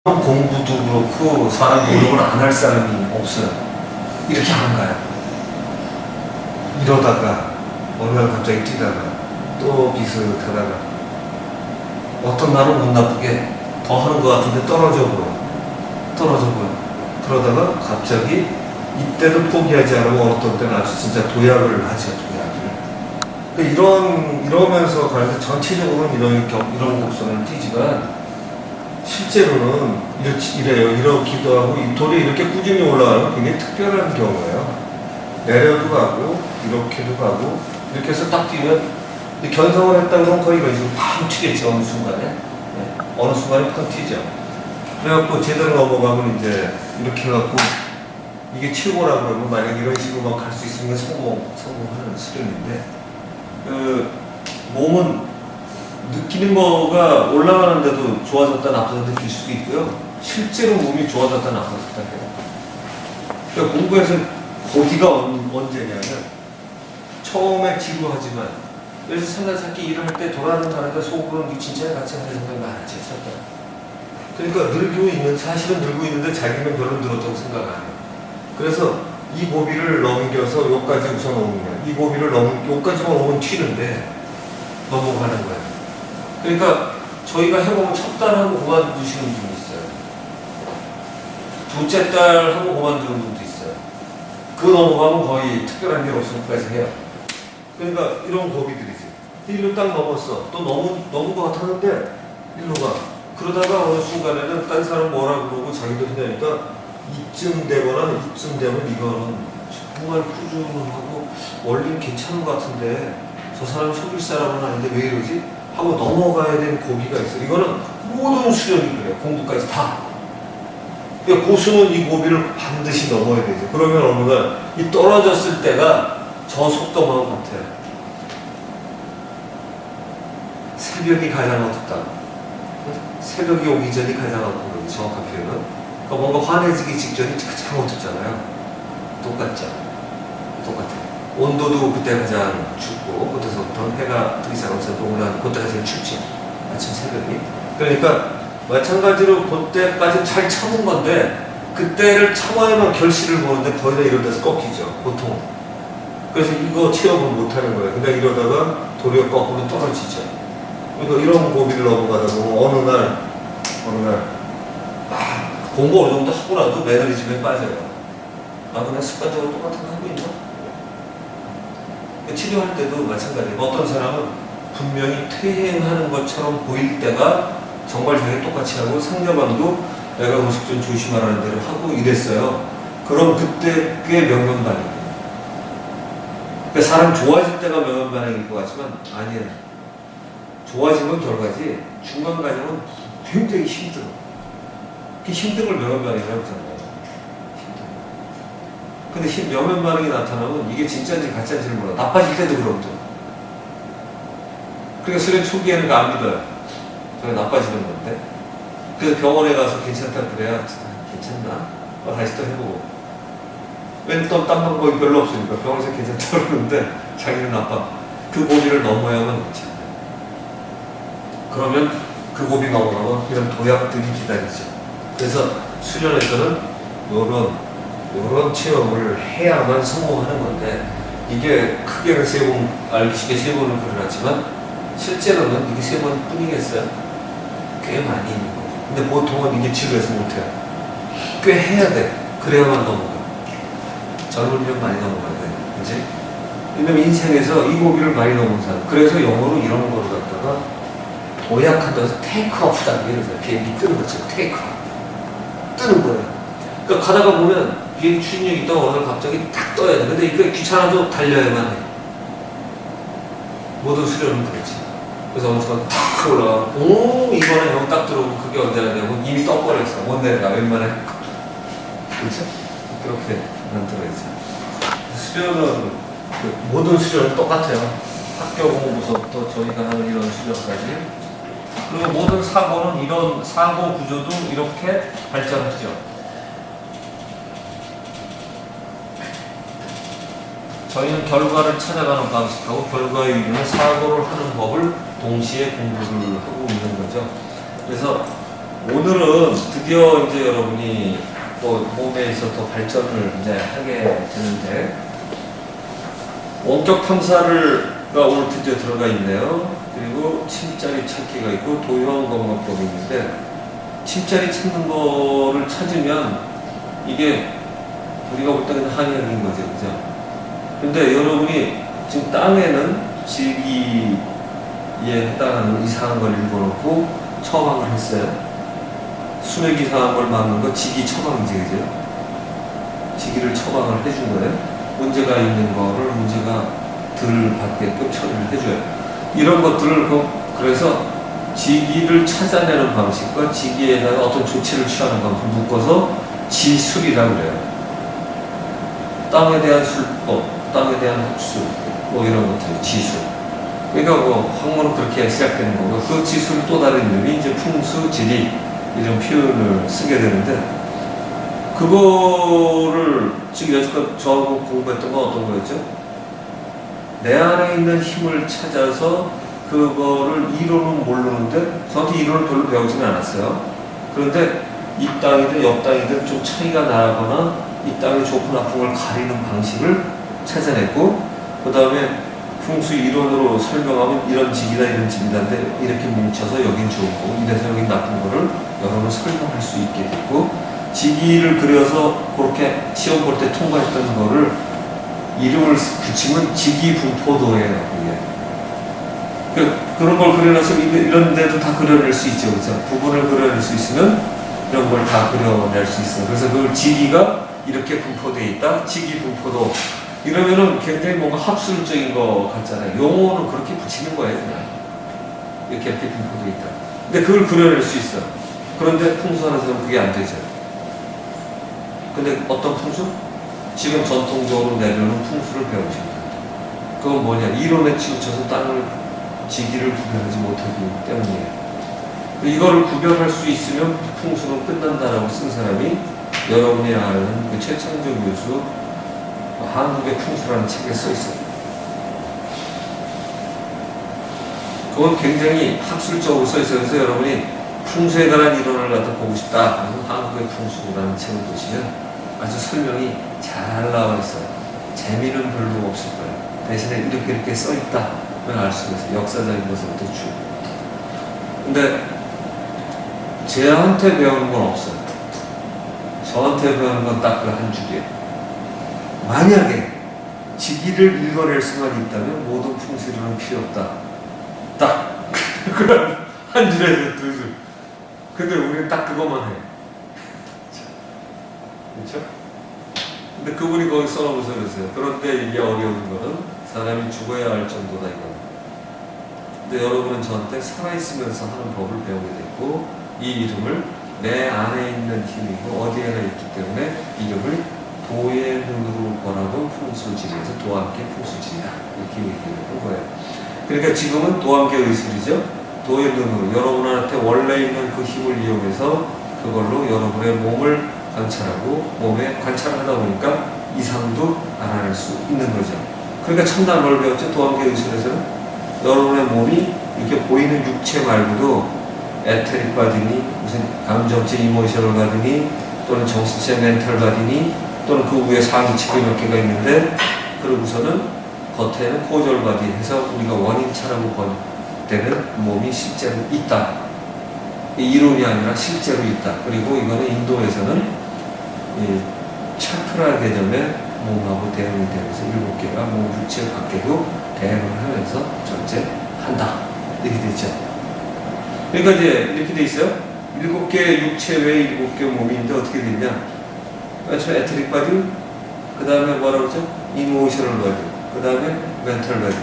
공부도 그렇고 사람 노력을 안 할 사람이 없어요. 이렇게 안 가요. 이러다가 어느 날 갑자기 뛰다가 또 비슷하다가 어떤 날은 못 나쁘게 더 하는 것 같은데 떨어져 보여. 그러다가 갑자기 이때도 포기하지 않으면 어떤 때는 아주 진짜 도약을 하죠. 그러니까 이러면서 가는데 전체적으로는 이런 곡선을 뛰지만 실제로는 이러기도 하고 이 돌이 이렇게 꾸준히 올라가는 굉장히 특별한 경우예요. 내려도 가고 이렇게도 가고 이렇게 해서 딱 뛰면 견성을 했다 그러면 거의 이런 식으로 팡 튀겠죠. 어느 순간에 팡 튀죠. 그래갖고 제대로 넘어가면 이제 이렇게 해갖고 이게 최고라고 그러면 만약 이런 식으로만 갈 수 있으면 성공하는 수련인데 몸은 느끼는 거가 올라가는데도 좋아졌다 나빠졌다 느낄 수도 있고요. 실제로 몸이 좋아졌다 나빠졌다 해요. 그러니까 공부에서 고기가 언제냐면 처음에 지루하지만 그래서 산란삭기 일을 할 때 돌아다니는데 속으로는 진짜 같이 하는 생각이 많았지. 그러니까 사실은 늘고 있는데 자기는 별로 늘었다고 생각 안 해요. 그래서 이 고비를 넘겨서 여기까지 우선 오는 거야. 이 고비를 여기까지만 오면 튀는데 넘어가는 거예요. 그러니까 저희가 해보면 첫 달 하고 그만두시는 분이 있어요. 둘째 달 하고 그만두는 분도 있어요. 그 넘어가면 거의 특별한 일 없을 때까지 해요. 그러니까 이런 고비들이지. 일로 딱 넘었어. 또 넘은 것 같았는데 일로 가. 그러다가 어느 순간에는 딴 사람 뭐라 그러고 자기도 하니까 이쯤 되면 이거는 정말 꾸준하고 원리는 괜찮은 것 같은데 저 사람 속일 사람은 아닌데 왜 이러지? 하고 넘어가야 되는 고비가 있어. 이거는 모든 수련이 그래요. 공부까지 다. 그러니까 고수는 이 고비를 반드시 넘어야 되죠. 그러면 어느 날 이 떨어졌을 때가 저 속도만 같아요. 새벽이 가장 어둡다. 새벽이 오기 전이 가장 어둡다. 정확한 표현은. 그러니까 뭔가 환해지기 직전이 가장 어둡잖아요. 똑같죠. 똑같아요. 온도도 그때 가장 춥고 그때서부터 해가 뜨기 시작하면서 오늘 그때가 제일 춥죠. 아침 새벽이. 그러니까 마찬가지로 그때까지 잘 참은 건데 그때를 참아야만 결실을 보는데 거의 다 이런 데서 꺾이죠. 보통. 그래서 이거 체험을 못하는 거예요. 그냥 이러다가 도리어 거꾸로 떨어지죠. 그러니까 이런 고비를 넘어가다 보면 어느 날 공부 어느 정도 하고 나도 매너리즘에 빠져요. 그냥 습관적으로 똑같은 거 하고 있나? 치료할 때도 마찬가지예요. 어떤 사람은 분명히 퇴행하는 것처럼 보일 때가 정말 자기 똑같이 하고 상대방도 내가 음식 좀 조심하라는 대로 하고 이랬어요. 그럼 그때 꽤 명면반응이에요. 그러니까 사람 좋아질 때가 명면반응일 것 같지만 아니에요. 좋아지면 결과지 중간 과정은 굉장히 힘들어. 그 힘든 걸 명면반응이라고 하잖아요. 근데 명면 반응이 나타나면 이게 진짜인지 가짜인지를 몰라. 나빠질 때도 그러거든. 그러니까 수련 초기에는 안 믿어요. 저게 나빠지는 건데. 그래서 병원에 가서 괜찮다 그래야 괜찮나? 다시 또 해보고. 왠 또 딴 방법이 별로 없으니까 병원에서 괜찮다 그러는데 자기는 나빠. 그 고비를 넘어야만 괜찮아요. 그러면 그 고비 넘어가면 이런 도약들이 기다리죠. 그래서 수련에서는 이런 체험을 해야만 성공하는 건데 이게 크게는 알기 쉽게 세 번을 그려놨지만 실제로는 이게 세 번뿐이겠어요? 꽤 많이 있는 거죠. 근데 보통은 이게 지루해서 못해요. 꽤 해야 돼. 그래야만 넘어가. 젊으면 많이 넘어가야 돼. 그치? 왜냐면 인생에서 이 고비를 많이 넘은 사람. 그래서 영어로 이런 거를 갖다가 도약한다고 해서 테이크오프다. 이러죠. 비행기 뜨는 거죠. 테이크오프. 뜨는 거예요. 그러니까 가다가 보면 비행기 추진력이 있다가 어느 날 갑자기 탁 떠야 돼. 근데 이거 귀찮아도 달려야만 해. 모든 수련은 그렇지. 그래서 어느 순간 탁 올라가. 이번에 형 딱 들어오고 그게 언제나 되고 이미 떠버렸어. 못 내려가. 웬만해. 그렇죠? 그렇게 만들어야지. 수련은 모든 수련은 똑같아요. 학교 공부서부터 저희가 하는 이런 수련까지. 그리고 모든 사고는 이런 사고 구조도 이렇게 발전하죠. 저희는 결과를 찾아가는 방식하고 결과에 이르는 사고를 하는 법을 동시에 공부를 하고 있는 거죠. 그래서 오늘은 드디어 이제 여러분이 또 몸에 있어 더 발전을 이제 하게 되는데, 원격 탐사가 오늘 드디어 들어가 있네요. 그리고 침자리 찾기가 있고 도형 건강법이 있는데, 침자리 찾는 거를 찾으면 이게 우리가 볼 때는 한의학인 거죠, 그죠? 근데 여러분이 지금 땅에는 지기에 해당하는 이상한 걸 읽어놓고 처방을 했어요. 수맥 이상한 걸 막는 거 지기 처방이지, 그죠? 지기를 처방을 해준 거예요. 문제가 있는 거를 문제가 덜 받게끔 처리를 해줘요. 이런 것들을 그래서 지기를 찾아내는 방식과 지기에다가 어떤 조치를 취하는 방식을 묶어서 지술이라고 그래요. 땅에 대한 술법, 땅에 대한 흡수, 뭐 이런 것들, 지술. 그러니까 뭐 학문은 그렇게 시작되는 거고, 그 지술 또 다른 이름이 이제 풍수, 지리 이런 표현을 쓰게 되는데, 그거를 지금 여지껏 저하고 공부했던 건 어떤 거였죠? 내 안에 있는 힘을 찾아서 그거를 이론은 모르는데, 저한테 이론을 별로 배우지는 않았어요. 그런데 이 땅이든 옆 땅이든 좀 차이가 나거나 이 땅의 좋고 나쁜 걸 가리는 방식을 찾아냈고, 그 다음에 풍수 이론으로 설명하면 이런 직이다 이런 직이다인데 이렇게 뭉쳐서 여긴 좋은 거고 이래서 여긴 나쁜 거를 여러분 설명할 수 있게 됐고, 직이를 그려서 그렇게 시험 볼 때 통과했던 거를 이름을 붙이면 직이분포도예요. 그런 걸 그려놔서 이런 데도 다 그려낼 수 있죠. 그래서 부분을 그려낼 수 있으면 이런 걸 다 그려낼 수 있어요. 그래서 그 지기가 이렇게 분포되어 있다. 지기 분포도. 이러면은 굉장히 뭔가 학술적인 거 같잖아요. 용어는 그렇게 붙이는 거예요, 그냥. 이렇게 분포되어 있다. 근데 그걸 그려낼 수 있어. 그런데 풍수하는 사람은 그게 안 되죠. 근데 어떤 풍수? 지금 전통적으로 내려오는 풍수를 배우십니다. 그건 뭐냐? 이론에 치우쳐서 땅을, 지기를 구별하지 못하기 때문이에요. 이거를 구별할 수 있으면 풍수는 끝난다라고 쓴 사람이 여러분이 아는 그 최창조 교수 한국의 풍수라는 책에 써 있어요. 그건 굉장히 학술적으로 써 있어요. 그래서 여러분이 풍수에 관한 이론을 갖다 보고 싶다 하면 한국의 풍수라는 책을 보시면 아주 설명이 잘 나와 있어요. 재미는 별로 없을 거예요. 대신에 이렇게 써 있다 면 알 수가 있어요. 역사적인 것부터 쭉. 근데 쟤한테 배우는 건 없어요. 저한테 배우는 건 딱 그 한 줄이에요. 만약에 지기를 읽어낼 수만 있다면 모든 풍수는 필요 없다. 딱 그런 한 줄에서 두 줄. 근데 우리는 딱 그것만 해. 그렇죠? 근데 그분이 거기 써놓으면서 그랬어요. 그런데 이게 어려운 거는 사람이 죽어야 할 정도다 이거는. 근데 여러분은 저한테 살아있으면서 하는 법을 배우게 됐고, 이 이름을 내 안에 있는 힘이고 어디에나 있기 때문에 이름을 도의 눈으로 보라고 풍수지리에서 도와 함께 풍수지리다 이렇게 얘기를 한 거예요. 그러니까 지금은 도와 함께 의술이죠. 도의 눈으로 여러분한테 원래 있는 그 힘을 이용해서 그걸로 여러분의 몸을 관찰하고 몸에 관찰하다 보니까 이상도 알아낼 수 있는 거죠. 그러니까 첫날 뭘 배웠죠? 도와 함께 의술에서는 여러분의 몸이 이렇게 보이는 육체 말고도 에테릭 바디니, 무슨 감정체 이모셔널 바디니, 또는 정신체 멘탈 바디니, 또는 그 위에 상위체가 몇 개가 있는데, 그러고서는 겉에는 코절 바디 해서 우리가 원인차라고 볼 때는 몸이 실제로 있다. 이론이 아니라 실제로 있다. 그리고 이거는 인도에서는 이 차크라 개념의 몸하고 대응이 되면서 7개가 몸 육체 밖에도 대응을 하면서 존재한다. 이렇게 되죠. 그러니까 이제 이렇게 돼 있어요. 7개 육체 외에 7개 몸인데 어떻게 되냐? 처음 에테릭 바디, 그 다음에 뭐라고 그러죠? 이모셔널 바디, 그 다음에 멘탈 바디.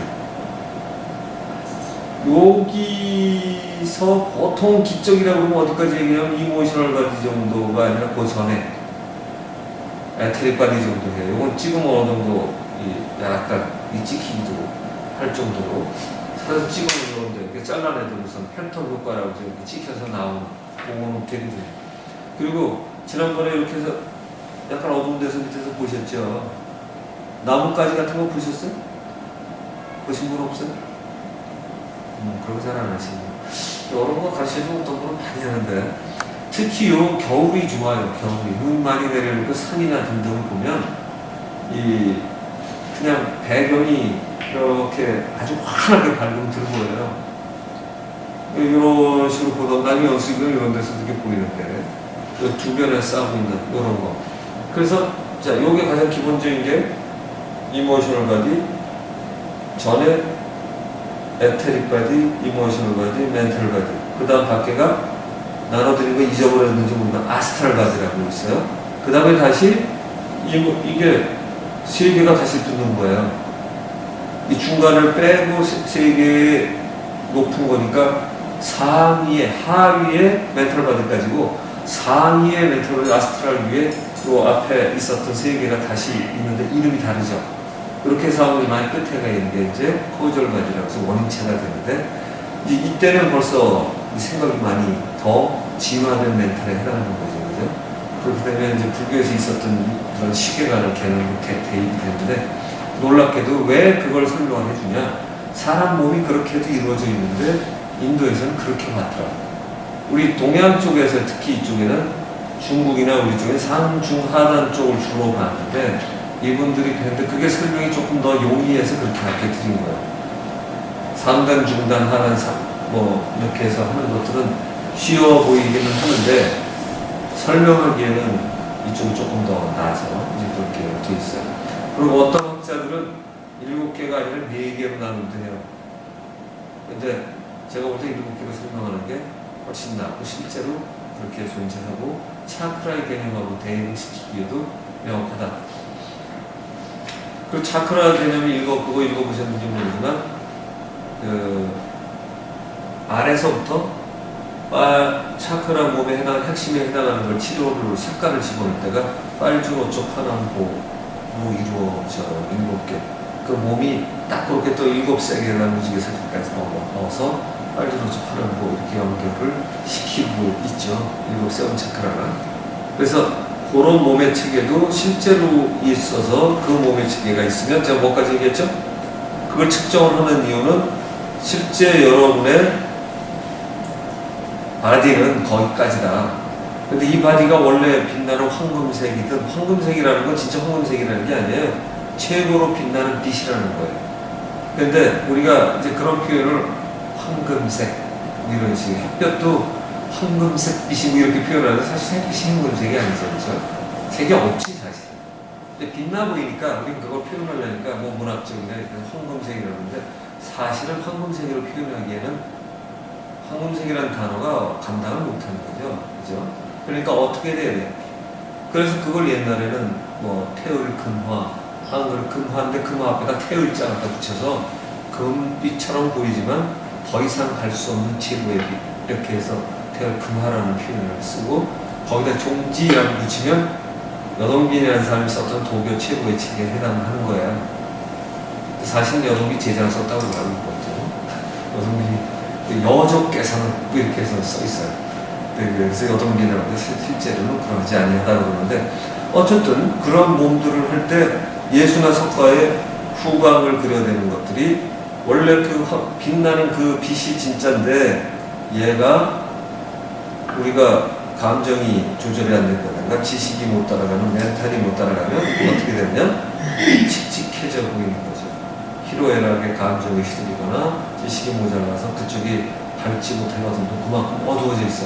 여기서 보통 기적이라고 하면 어디까지 얘기하면 이모셔널 바디 정도가 아니라 그 전에 에테릭 바디 정도 해요. 이건 찍으면 어느 정도 약간 찍히기도 할 정도로 사실 찍으면 이런데 잘라내도 무슨 팬텀 효과라고 이렇게 찍혀서 나오는 그거는 되게 돼요. 그리고 지난번에 이렇게 해서 약간 어두운 데서 밑에서 보셨죠? 나뭇가지 같은 거 보셨어요? 보신 분 없어요? 그런 거 잘 안 하시네요. 이런 거 가르쳐주면 어떤 분은 많이 하는데 특히 요 겨울이 좋아요. 겨울이 눈 많이 내리는 그 산이나 등등을 보면 이 그냥 배경이 이렇게 아주 환하게 밝으면 들보여요. 이런 식으로 보던 남이 연수이는 이런 데서 이렇게 보이는데 그 주변에 싸고 있는 이런 거. 그래서 자 요게 가장 기본적인 게 이모셔널 바디 전에 에테릭 바디, 이모셔널 바디, 멘탈 바디. 그 다음 밖에가 나눠드린 거 잊어버렸는지 모르겠는데 아스트랄 바디라고 있어요. 그 다음에 다시 이게 세 개가 다시 붙는 거예요. 이 중간을 빼고 세 개의 높은 거니까 상위에 하위에 멘탈 바디까지고 상위에 멘탈 바디 아스트랄 위에 또 앞에 있었던 세 개가 다시 있는데 이름이 다르죠. 그렇게 해서 하면 많이 끝에 가 있는 게 이제 코절 바디라고 해서 원인체가 되는데 이때는 벌써 생각이 많이 더 진화된 멘탈에 해당하는 거죠. 그죠? 그렇기 때문에 이제 불교에서 있었던 그런 시계관을 개념으로 대입이 되는데 놀랍게도 왜 그걸 설명을 해주냐. 사람 몸이 그렇게도 이루어져 있는데 인도에서는 그렇게 봤더라. 우리 동양 쪽에서 특히 이쪽에는 중국이나 우리 쪽에 상중하단 쪽을 주로 봤는데 이분들이 했는데 그게 설명이 조금 더 용이해서 그렇게 알게 드린 거예요. 상단, 중단, 하단, 뭐 이렇게 해서 하는 것들은 쉬워 보이기는 하는데 설명하기에는 이쪽이 조금 더 나아서 이제 그렇게 돼 있어요. 그리고 어떤 학자들은 7개가 아니라 4개로 나누기도 해요. 근데 제가 볼 때 7개로 설명하는 게 훨씬 낫고 실제로 그렇게 존재하고 차크라의 개념하고 대입을 시키기에도 명확하다. 그 차크라 개념이 그거 읽어보셨는지 모르지만 그 아래서부터 차크라 몸에 핵심에 해당하는 걸 치료를 색깔을 집어넣을 때가 빨주노초 파남보 이루어져 7개. 그 몸이 딱 그렇게 또 7세계라는 무지개 색깔까지 넣어서 빨주노초 파남보 이렇게 연결을 시키고 있죠. 7세운 차크라가. 그래서 그런 몸의 체계도 실제로 있어서 그 몸의 체계가 있으면 제가 뭐까지 얘기했죠? 그걸 측정을 하는 이유는 실제 여러분의 바디는 거기까지다. 근데 이 바디가 원래 빛나는 황금색이든 황금색이라는 건 진짜 황금색이라는 게 아니에요. 최고로 빛나는 빛이라는 거예요. 근데 우리가 이제 그런 표현을 황금색 이런 식의 햇볕도 황금색 빛이고 이렇게 표현하는데 사실 햇빛이 황금색이 아니죠. 그렇죠? 색이 없지 사실. 근데 빛나 보이니까 우리는 그걸 표현하려니까 뭐 문학적이나 황금색이라는데 사실은 황금색으로 표현하기에는 황금색이라는 단어가 감당을 못하는 거죠. 그죠? 그러니까 어떻게 돼야 돼? 그래서 그걸 옛날에는 뭐 태을 금화, 한글 금화인데 금화 앞에다 태을자 갖다 붙여서 금빛처럼 보이지만 더 이상 갈 수 없는 최고의 빛 이렇게 해서 태을 금화라는 표현을 쓰고 거기다 종지라고 붙이면 여동빈이라는 사람이 썼던 도교 최고의 책에 해당하는 거예요. 사실 여동빈 제자가 썼다고 알고 있거든요. 여동빈이 여족께서는 이렇게 해서 써 있어요. 그래서 여동빈이라고 하는데 실제로는 그러지 아니하다고 그러는데 어쨌든 그런 몸들을 할 때 예수나 석가의 후광을 그려내는 것들이 원래 그 빛나는 그 빛이 진짜인데 얘가 우리가 감정이 조절이 안 된다든가 지식이 못 따라가면 멘탈이 못 따라가면 어떻게 되면 칙칙해져 보이는 거죠. 희로애락의 감정이 휘둘리거나 지식이 모자라서 그쪽이 밟지 못해가지고 그만큼 어두워져 있어.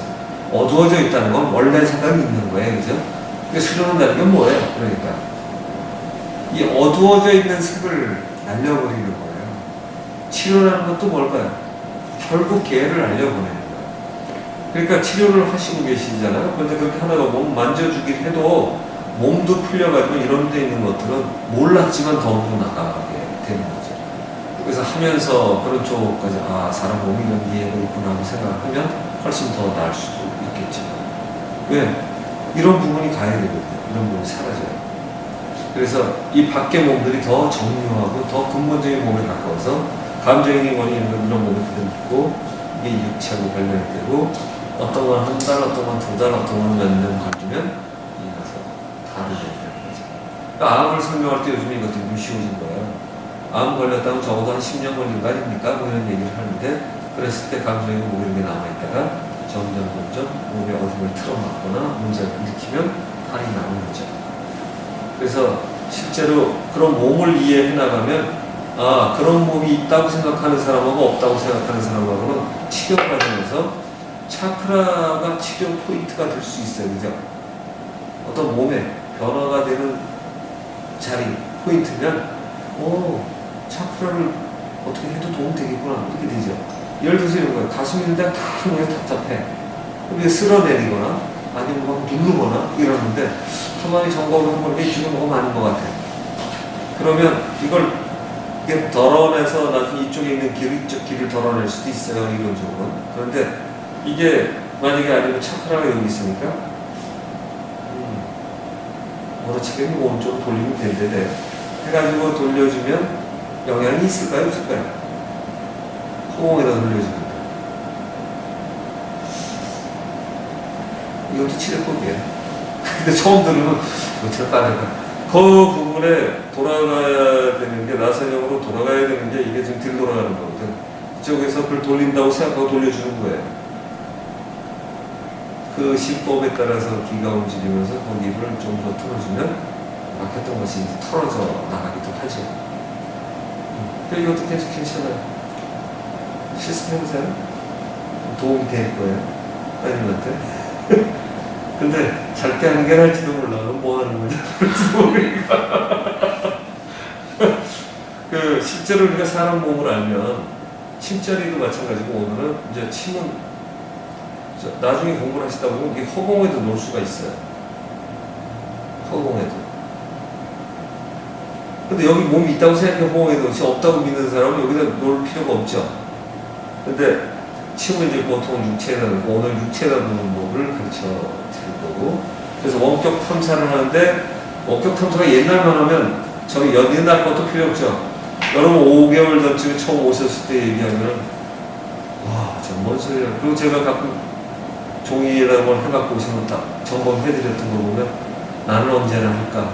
어두워져 있다는 건 원래 생각이 있는 거예요. 그죠? 근데 수련한다는 게 뭐예요? 그러니까 이 어두워져 있는 색을 날려버리는 거예요. 치료라는 것도 뭘까요? 결국 걔를 날려보내는 거예요. 그러니까 치료를 하시고 계시잖아요. 그런데 그렇게 하다가 몸 만져주긴 해도 몸도 풀려가지고 이런 데 있는 것들은 몰랐지만 더 나가게 되는 거죠. 그래서 하면서 그런 쪽까지 사람 몸이 이런 이해가 있구나 하고 생각하면 훨씬 더 나을 수도 있겠죠. 왜? 이런 부분이 가야 되거든요. 이런 부분이 사라져요. 그래서 이 밖의 몸들이 더 정교하고 더 근본적인 몸에 가까워서 감정의 원인이 있는 이런 몸을 그대로 있고 이게 육체하고 관련되고 어떤 건 한 달, 어떤 건 두 달, 어떤 건 몇 년 걸리면 이게 가서 다르게 되는 거죠. 그러니까 암을 설명할 때 요즘 이것도 좀 쉬워진 거예요. 암 걸렸다면 적어도 한 10년 걸린 거 아닙니까? 뭐 이런 얘기를 하는데 그랬을 때 감정이 뭐 이런 게 남아있다가 점점 몸에 어둠을 틀어막거나 문제를 일으키면 탈이 나는 거죠. 그래서 실제로 그런 몸을 이해해 나가면 그런 몸이 있다고 생각하는 사람하고 없다고 생각하는 사람하고는 치료 과정에서 차크라가 치료 포인트가 될 수 있어요. 그죠? 어떤 몸에 변화가 되는 자리, 포인트면 차크라를 어떻게 해도 도움 되겠구나 이렇게 되죠. 예를 들어서 이런 거예요. 가슴 있는데 다 그냥 답답해. 그럼 쓸어내리거나 아니면 막 누르거나 이러는데 가만히 점검을 한번 해주면 뭐가 많은 것 같아요. 그러면 이걸 덜어내서 나중에 이쪽에 있는 이쪽 길을 덜어낼 수도 있어요. 이론적으로. 그런데 이게 만약에 아니면 차크라가 여기 있으니까 멀어치기는 오른쪽으로 돌리면 되는데 해가지고 돌려주면 영향이 있을까요? 없을까요? 허공에다 돌려주면 이것도 치료법이에요. 근데 처음 들으면 어떻게 빠질까? 그 부분에 돌아가야 되는 게 나선형으로 돌아가야 되는 게 이게 지금 덜 돌아가는 거거든. 이쪽에서 그걸 돌린다고 생각하고 돌려주는 거예요. 그 신법에 따라서 기가 움직이면서 거기를 좀 더 틀어주면 막혔던 것이 털어져 나가기도 하죠. 근데 이것도 괜찮아요. 실습해보세요. 도움이 될 거예요. 아님한테. 근데 잘 때 안 깨달을지도 몰라. 뭐 하는 건지 모르니까. 실제로 우리가 사람 몸을 알면 침자리도 마찬가지고 오늘은 이제 침은 나중에 공부를 하시다 보면 이게 허공에도 놓을 수가 있어요. 허공에도. 근데 여기 몸이 있다고 생각해 허공에도 없다고 믿는 사람은 여기다 놓을 필요가 없죠. 근데 침은 이제 보통 육체에다 놓고 오늘 육체에다 놓는 법을 가르쳐 드릴 거고 그래서 원격 탐사를 하는데 원격 탐사가 옛날만 하면 저기 옛날 것도 필요 없죠. 여러분 5개월 전쯤에 처음 오셨을 때 얘기하면 저 뭔 소리야. 그리고 제가 가끔 종이에다 뭘 해갖고 오시면 딱 점검해드렸던 거 보면 나는 언제나 할까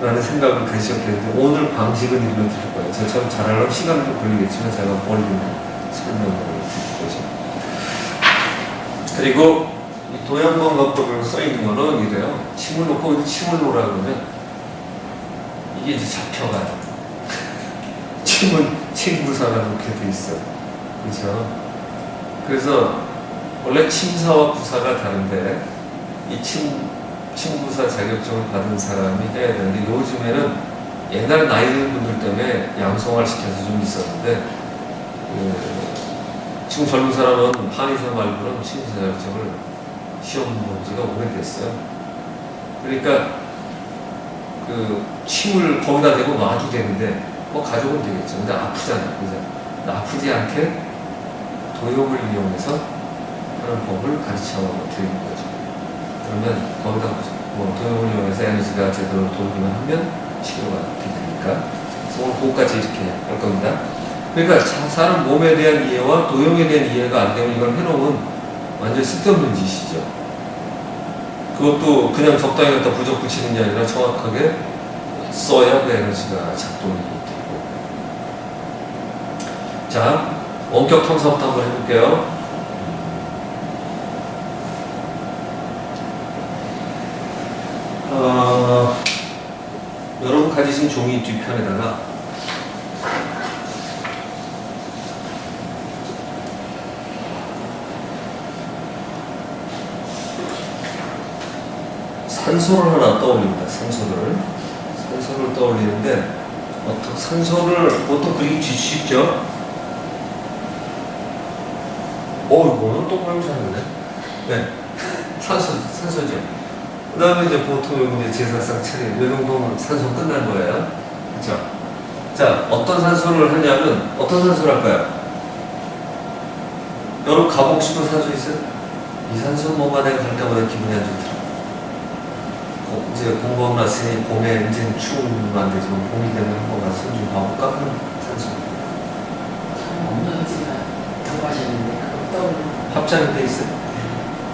라는 생각을 가지셨겠는데 오늘 방식은 이런 드릴 거예요. 저처럼 잘하려면 시간은 좀 걸리겠지만 제가 버리는 설명을 드릴 거죠. 그리고 이 도양건강법으로 써있는 거는 이래요. 침을 놓고 침을 놓으라 그러면 이게 이제 잡혀가요. 침은 침구사가 놓게 돼 있어요. 그렇죠? 그래서 원래 침사와 구사가 다른데 이 침구사 자격증을 받은 사람이 해야 되는데 요즘에는 옛날에 나이 드는 분들 때문에 양성화를 시켜서 좀 있었는데 지금 젊은 사람은 한의사 말고는 침구사 자격증을 시험 본 지가 오래됐어요. 그러니까 침을 거기다 대고 놔도 되는데 가져오면 되겠죠. 근데 아프잖아요. 그죠? 아프지 않게 도용을 이용해서 하는 법을 가르쳐 드리는 거죠. 그러면 거기다 도용을 이용해서 에너지가 제대로 돌기만 하면 치료가 되니까. 그래서 오늘 그것까지 이렇게 할 겁니다. 그러니까 사람 몸에 대한 이해와 도용에 대한 이해가 안 되면 이걸 해놓으면 완전 쓸데없는 짓이죠. 그것도 그냥 적당히 갖다 부적 붙이는 게 아니라 정확하게 써야 그 에너지가 작동이 되고. 자, 원격 탐사부터 한번 해볼게요. 여러분 가지신 종이 뒤편에다가 산소를 하나 떠올립니다. 산소를 떠올리는데 산소를 보통 그리기 쉽죠? 이거는 똑바로 잘하네. 네, 산소죠. 그 다음에 이제 보통 여기 제사상 차림, 이 정도면 산소 끝난 거예요. 그쵸? 자, 어떤 산소를 하냐면, 어떤 산소를 할까요? 여러분, 가보고 싶은 산소 있어요? 이 산소는 뭔가 내가 갈 때마다 기분이 안 좋더라. 이제 공부하고 났으니 봄에 이제 추우면 안 되지만 봄이 되면 한번 가서 좀 가볼까? 그런 산소. 엄마가 들어가셨는데, 그거 떠오르는. 합장이 돼 있어요?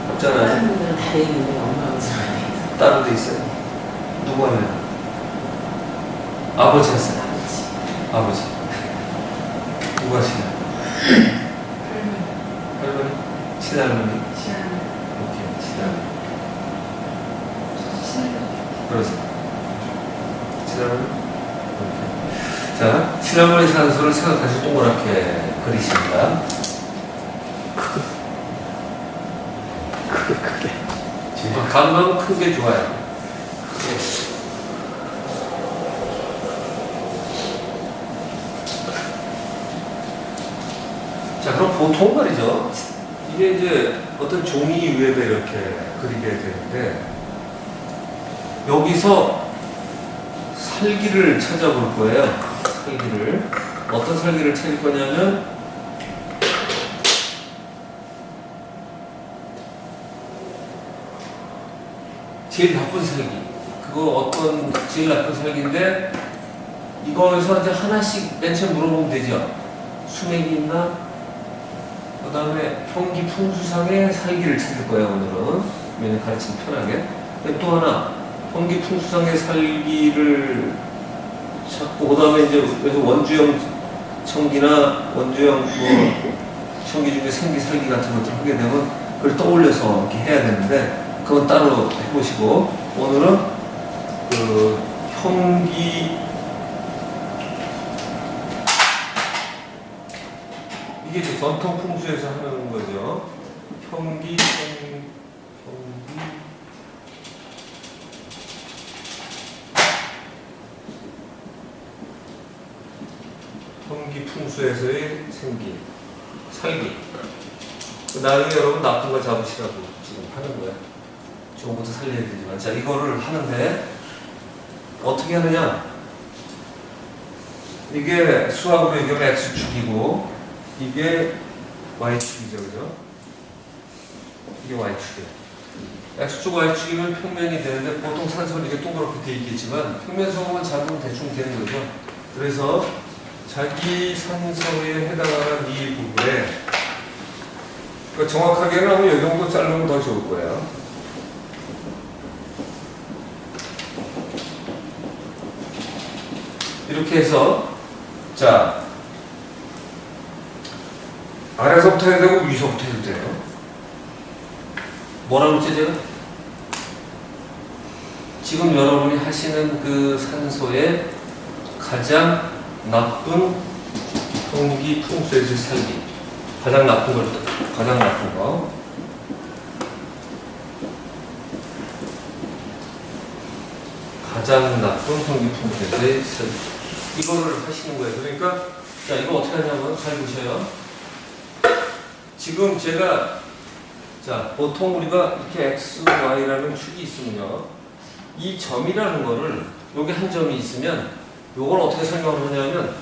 합장 안 다른 분들은 다 돼 있는데, 엄마가 들어가요. 다른 데 있어요? 누구 하나요? 아버지 하세요? 아버지. 누구 하시나요? 할머니. 치달음이 시간 이렇게 치달음. 시간 그렇죠. 치달음 이렇게. 자, 치달음의 산소를 생각하시고 동그랗게 그리십니다. 크게. 감각은 큰 게 좋아요. 크게. 자, 그럼 보통 말이죠. 이게 이제 어떤 종이 위에다 이렇게 그리게 되는데, 여기서 살기를 찾아볼 거예요. 살기를. 어떤 살기를 찾을 거냐면, 제일 나쁜 살기. 그거 어떤 제일 나쁜 살기인데, 이거에서 이제 하나씩 맨 처음 물어보면 되죠. 수맥이 있나? 그 다음에 평기 풍수상의 살기를 찾을 거예요, 오늘은. 왜냐면 가르치기 편하게. 근데 또 하나, 평기 풍수상의 살기를 찾고, 그 다음에 이제 그래서 원주형 청기나 원주형 청기 중에 생기, 살기 같은 것들 하게 되면 그걸 떠올려서 이렇게 해야 되는데, 그건 따로 해보시고, 오늘은 그 평기, 이게 이제 전통 풍수에서 하는 거죠. 평기 풍수에서의 생기, 살기. 나중에 여러분 나쁜 거 잡으시라고 지금 하는 거야. 좋은 것도 살려야 되지만. 자, 이거를 하는데 어떻게 하느냐? 이게 수학으로 얘기하면 X축이고, 이게 Y축이죠, 그죠? 이게 Y축이에요. X축, Y축이면 평면이 되는데, 보통 산소는 이게 동그랗게 돼 있겠지만, 평면 소금은 잡으면 대충 되는 거죠. 그래서 자기 산소에 해당하는 이 부분에, 그러니까 정확하게는 하면 이 정도 자르면 더 좋을 거예요. 이렇게 해서, 자, 아래서부터 해야 되고 위서부터 해도 돼요. 뭐라고 했지 제가? 지금 여러분이 하시는 그 산소의 가장 나쁜 평기 풍수에서 살기. 가장 나쁜 걸, 가장 나쁜 거. 가장 나쁜 평기 풍수에서의 살기. 이거를 하시는 거예요. 그러니까, 자, 이거 어떻게 하냐면 잘 보셔요. 지금 제가, 자, 보통 우리가 이렇게 X, Y라는 축이 있으면요. 이 점이라는 거를, 여기 한 점이 있으면, 요걸 어떻게 설명을 하냐면,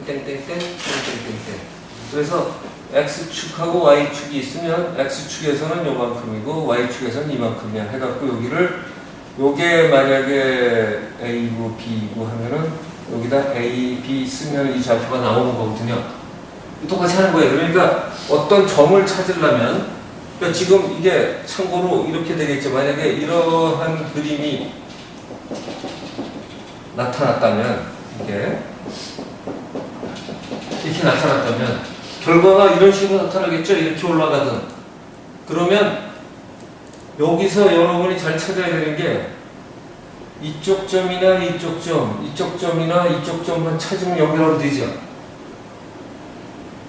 땡땡땡땡. 그래서 X축하고 Y축이 있으면, X축에서는 요만큼이고, Y축에서는 이만큼이야. 해갖고 여기를, 요게 만약에 A고 B고 하면은, 여기다 A, B 쓰면 이 좌표가 나오는 거거든요. 똑같이 하는 거예요. 그러니까 어떤 점을 찾으려면, 그러니까 지금 이게 참고로 이렇게 되겠죠. 만약에 이러한 그림이 나타났다면, 이게 이렇게 나타났다면, 결과가 이런 식으로 나타나겠죠. 이렇게 올라가든. 그러면 여기서 여러분이 잘 찾아야 되는 게, 이쪽 점이나 이쪽 점, 이쪽 점이나 이쪽 점만 찾으면 연결하면 되죠.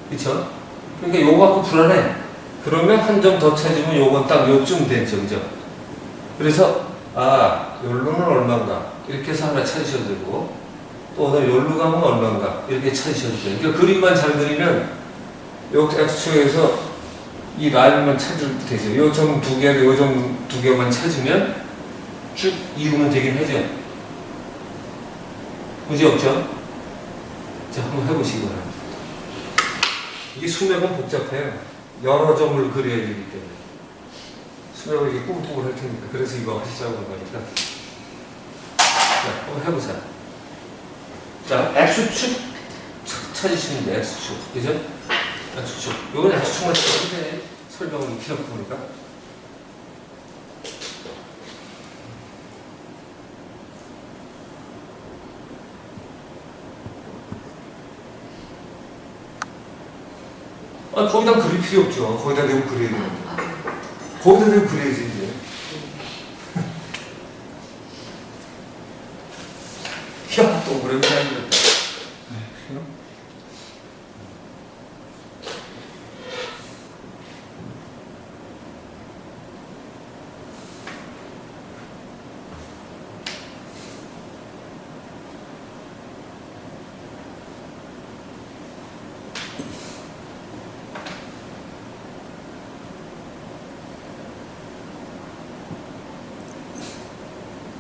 그쵸? 그러니까 요거 갖고 불안해. 그러면 한 점 더 찾으면 요건 딱 요쯤 되죠. 그죠? 그래서, 아, 요로는 얼마인가. 이렇게 해서 하나 찾으셔도 되고, 또 오늘 요로 가면 얼마인가. 이렇게 찾으셔도 돼요. 그러니까 그림만 잘 그리면, 요 X축에서 이 라인만 찾으면 되죠. 요 점 두 개, 요 점 두 개만 찾으면 쭉 이루면 되긴 하죠. 문제 없죠? 자, 한번 해보시기 바랍니다. 이게 수맥은 복잡해요. 여러 점을 그려야 되기 때문에. 수맥을 이렇게 꾸물꾸물 할 테니까. 그래서 이거 하시자고 한 거니까. 자, 한번 해보세요. 자, X축 찾으시면 돼요. X축. 그죠? X축. 요건 X축만 찾으면 돼. 설명을 필요 없으니까. 거기다 그릴 필요 없죠. 거기다 내고 그려야 되는데. 거기다 대고 그래야지 이제. 야, 또 그러면 잘못했다.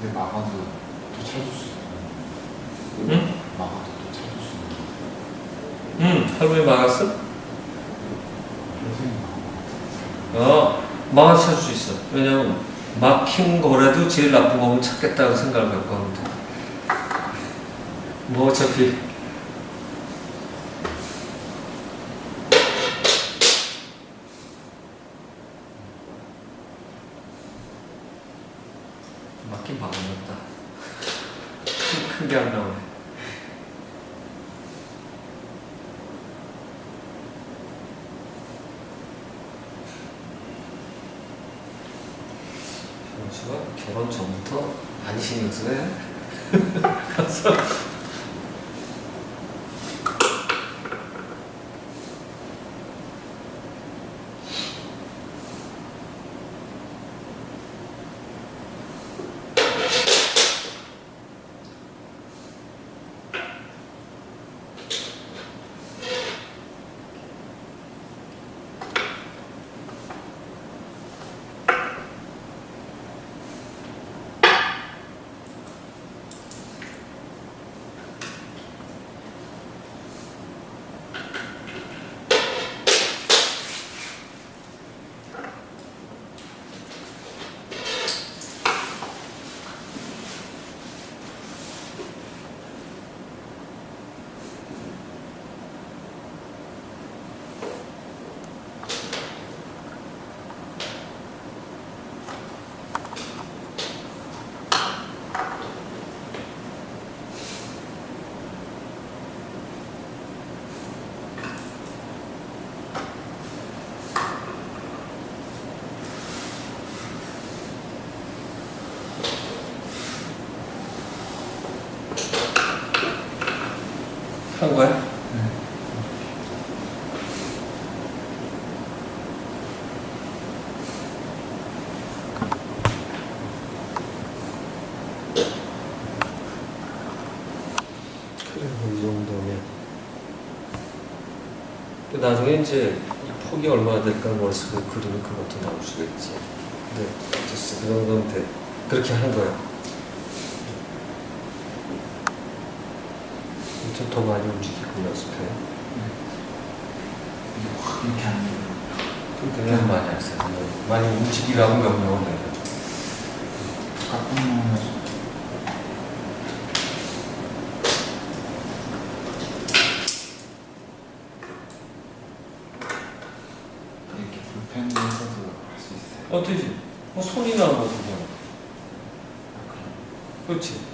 근데 막아도 또 찾을 수 있는. 응? 막아도 또 찾을 수 있는. 응, 할머니 막았어? 선생님 막아. 막아서 찾을 수 있어. 왜냐면 막힌 거라도 제일 나쁜 거면 찾겠다고 생각을 갖고 하면 돼. 뭐 어차피 막힌 막았다. 큰게 안 나오네. 현수가 결혼 전부터 많이 신경 쓰네. 가서 한 거야? 그래, 이 정도면. 나중에 이제 폭이 얼마나 될까 머릿속에 그리면 그것도 나올 수가 있지. 근데 됐어. 그 정도면 돼. 그렇게 하는 거야. 좀 더 많이 움직이고 연습해. 이게 확 이렇게 하는 거. 그냥 많이 하세요. 많이 움직이라고 명령을 내요. 깎고 나면서. 이렇게 불펜에서도 할 수 있어요. 되지. 손이 나는 거 그냥. 그렇지.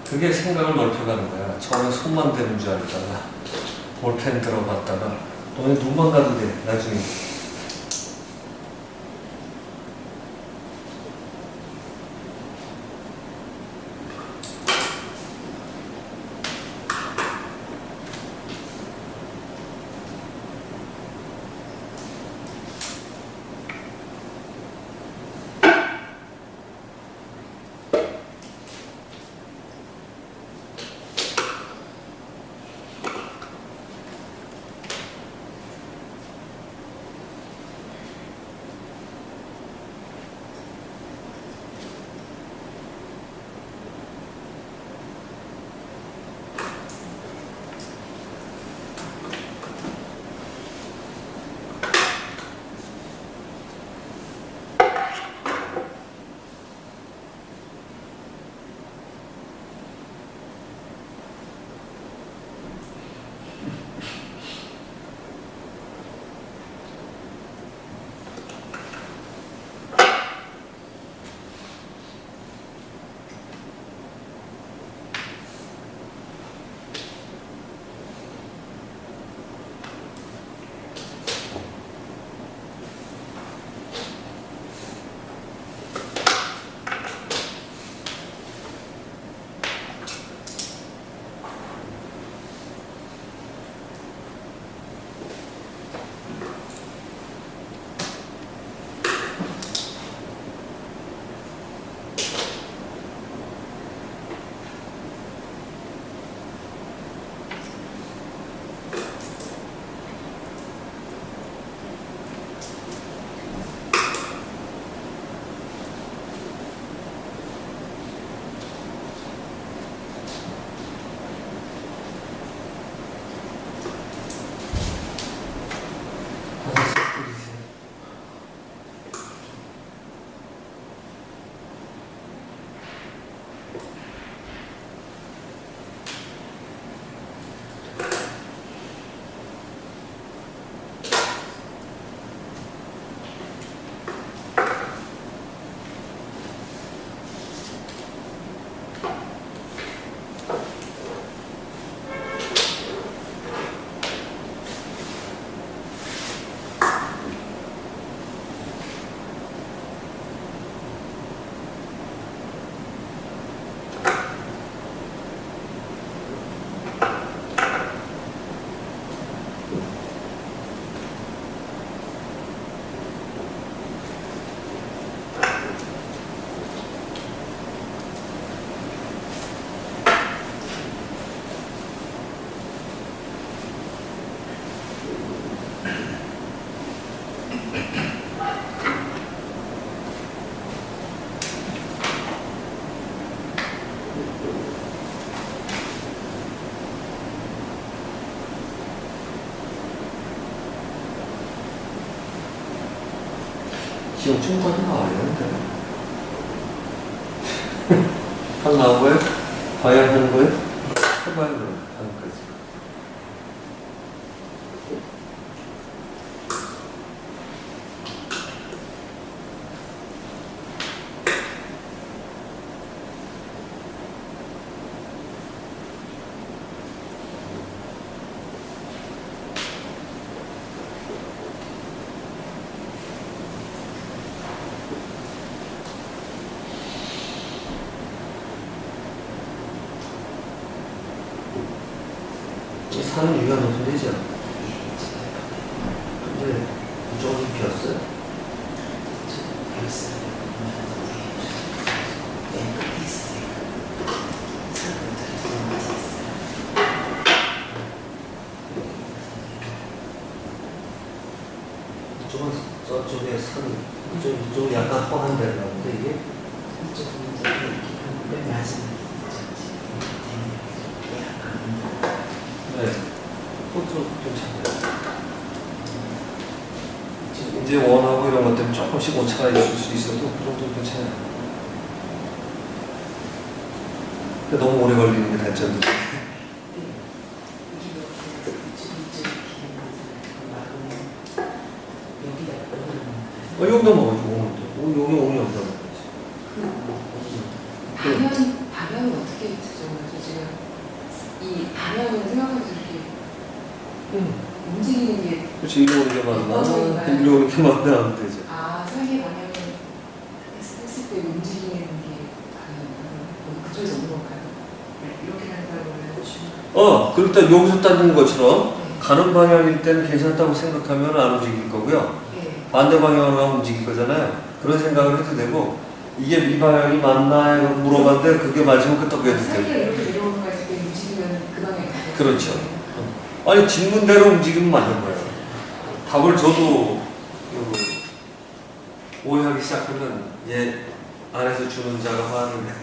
그게 생각을 넓혀가는 거야. 처음에 손만 대는 줄 알다가 볼펜 들어갔다가 너네 눈만 가도 돼. 나중에. 지옥중까지 나와야 되는데. 한 나온 거예요? 과연 하는 거예요? 해봐야 되는 거지. 사는 이유가 무슨 되죠? 근데 이쪽은 비었어요? 이쪽은 저쪽에 산, 이쪽이 약간 험한 데라 근데 이게 이쪽은 이제 이렇게 낮은 네, 그것도 괜찮아요. 이제 원하고 이런 것 때문에 조금씩 오차가 있을 수 있어도 그 정도 괜찮아요. 근데 너무 오래 걸리는 게 단점이죠. 이 정도 먹어줘. 여기 오면 여기다 먹어야지. 방향은 어떻게 조정하죠? 지금 이 방향을 생각해서 이렇게 움직이는 게 그렇지, 이리 오는 게 맞나? 이리 오는 게 맞나 하면 되죠. 설계 방향을 했을 때 움직이는 게 그쪽에서 오는 건가요? 이렇게 한다고 하면 그럴 때 여기서 따지는 것처럼 네. 가는 방향일 때는 괜찮다고 생각하면 안 움직일 거고요. 네. 반대 방향으로 가면 움직일 거잖아요. 그런 생각을 해도 되고, 이게 이 방향이 맞나 이거 물어봤는데 그게 맞으면 끄떡 해도 설계가 되고. 이렇게 내려오는 거 있을 때 움직이면 그 방향이 가요. 그렇죠. 아니 질문대로 움직이면 맞는 거예요. 답을 줘도 오해하기 시작하면 얘 안에서 주는 자가 화하는데.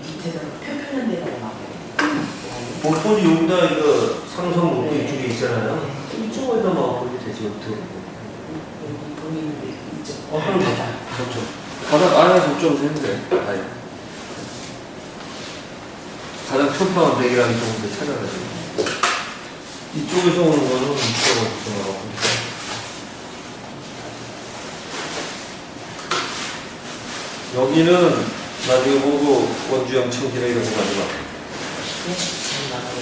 밑에다가 편편한 데다가 막 복권이 여기다 이거 상성 목도 이쪽에 있잖아요. 이쪽에다 막 되지 어떻게? 여기 보이는데 이쪽 하는 거죠. 그렇죠. 바닥 안에서 좀 되는데. 아니. 가장 편파한 대기라는 정도 찾아가지고. 이쪽에서 오는 거는 이쪽으로 나가고. 여기는 나중에 보고 원주형 청기나 이런 거 가져가. 잘 나가는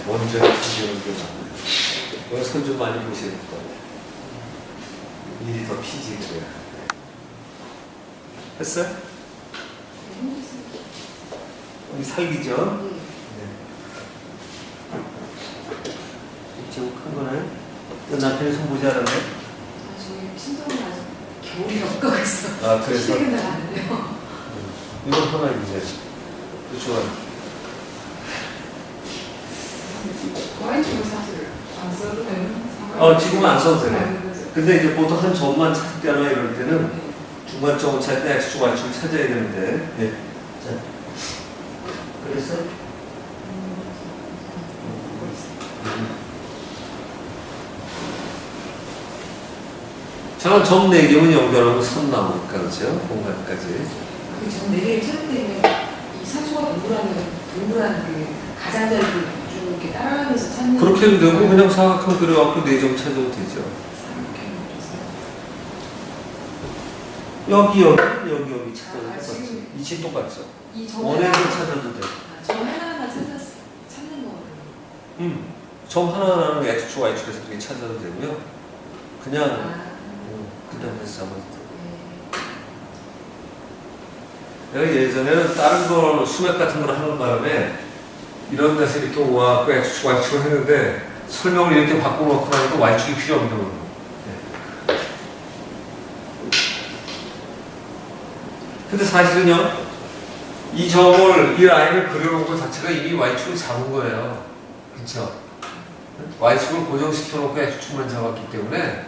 원주형 청기 이런 거 나와요. 이거 손좀 많이 보셔야 될 것 같아요. 일이 더 피지 그래요. 했어요? 여기 살기죠? 지금 큰 거는 남편이 손 보지 않았네? 저희 신동은 아직 겨울이 없고 있어. 아, 그래서? 시댁은 나갔는데요. 이건 하나 이제 좋아요. 와인주로 사실 안 써도 되는 상황이 지금은 안 써도 돼요. 아닌 거죠. 근데 이제 보통 한 점만 찾을 때나 이럴 때는 중간점을 찾을 때 X축, Y축을 찾아야 되는데. 네. 자, 그래서 저는 점 4개면 연결하면 선 나오니까 그렇죠? 공간까지. 그전 4개를 찾을 때는 이 산소가 동그란 그 가장자리를 쭉 이렇게 따라가면서 찾는 그렇게 해도 되고 그냥 사각형 그려갖고 4점 찾아도 되죠. 여기 찾아도 아, 똑같죠. 지금 위치 똑같죠. 이 점 원에서 찾아도 돼. 점 하나하나 찾는 거를 점 하나하나는 X축, Y축에서 그렇게 찾아도 되고요. 그냥 그 다음에서 잡아도 돼요. 내가 예전에는 다른 걸 수맥 같은 걸 하는 바람에 이런 데서 이렇게 오와갖고 X축, Y축을 했는데 설명을 이렇게 바꿔놓고 나니까 Y축이 필요 없는 거예요. 근데 사실은요, 이 점을, 이 라인을 그려놓은 것 자체가 이미 Y축을 잡은 거예요. 그쵸? Y축을 고정시켜놓고 X축만 잡았기 때문에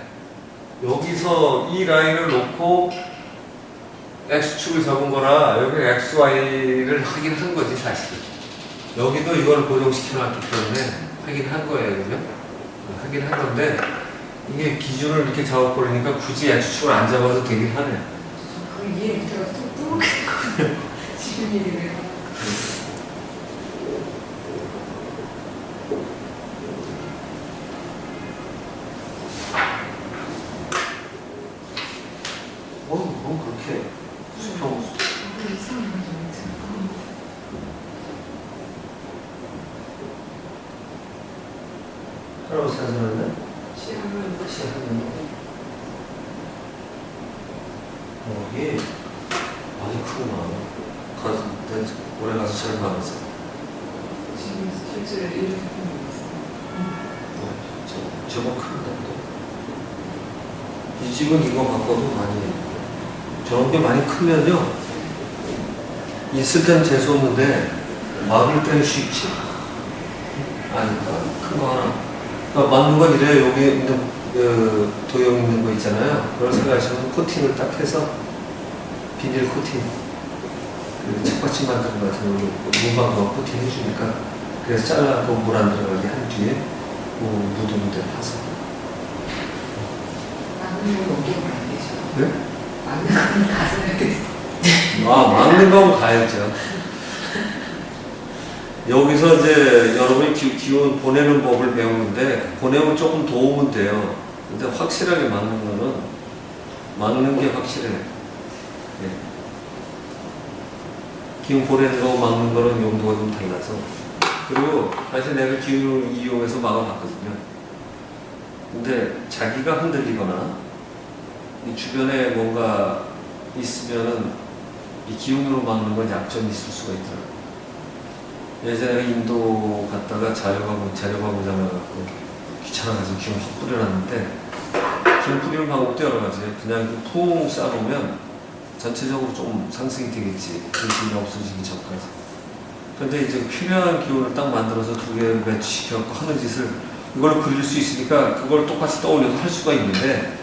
여기서 이 라인을 놓고 X축을 잡은 거라 여기 XY를 확인한 거지 사실. 여기도 이걸 고정시켜놨기 때문에 확인한 거예요. 그죠? 확인한 건데 이게 기준을 이렇게 잡아버리니까 굳이 X축을 안 잡아도 되긴 하네요. 그 이해 못해서 또 뿌르겠고 지금 얘기를 해요. 뭐 그렇게 수평 이상한 거 할아버지 사전인데? 시험을 여기 많이 크구나. 내가 올해 가서 제일 많았어. 지금 실제로 이렇게 보는 제법 큰데 또. 이 집은 이거 바꿔도 많이 저런 게 많이 크면요 있을 땐 재수없는데 막을 때는 쉽지. 아니까 큰 거 하나. 그러니까 막는 건 이래. 여기 있는 도형 있는 거 있잖아요. 그걸 생각하시면 코팅을 딱 해서 비닐 코팅. 그 책받침 만드는 거 같은 거 문방구 코팅 해주니까 그래서 잘라고 물 안 들어가게 한 뒤에 무드무드 파서. 막는 건 넘기면 안 되죠. 네? 막는 건 가서 이렇게 막는 건 가야죠. 여기서 이제 여러분이 기운 보내는 법을 배우는데 보내면 조금 도움은 돼요. 근데 확실하게 막는 거는 막는 게 확실해. 네. 기운 보내는 거 막는 거는 용도가 좀 달라서. 그리고 사실 내가 기운을 이용해서 막아봤거든요. 근데 자기가 흔들리거나 이 주변에 뭔가 있으면은 이 기운으로 막는 건 약점이 있을 수가 있더라고요. 예전에 인도 갔다가 자료가 모자라갖고 귀찮아가지고 기운 확 뿌려놨는데 기운 뿌리는 방법도 여러 가지예요. 그냥 푹 싸놓으면 전체적으로 좀 상승이 되겠지. 근심이 없어지기 전까지. 그런데 이제 필요한 기운을 딱 만들어서 두 개를 매치시켜갖고 하는 짓을 이걸 그릴 수 있으니까 그걸 똑같이 떠올려서 할 수가 있는데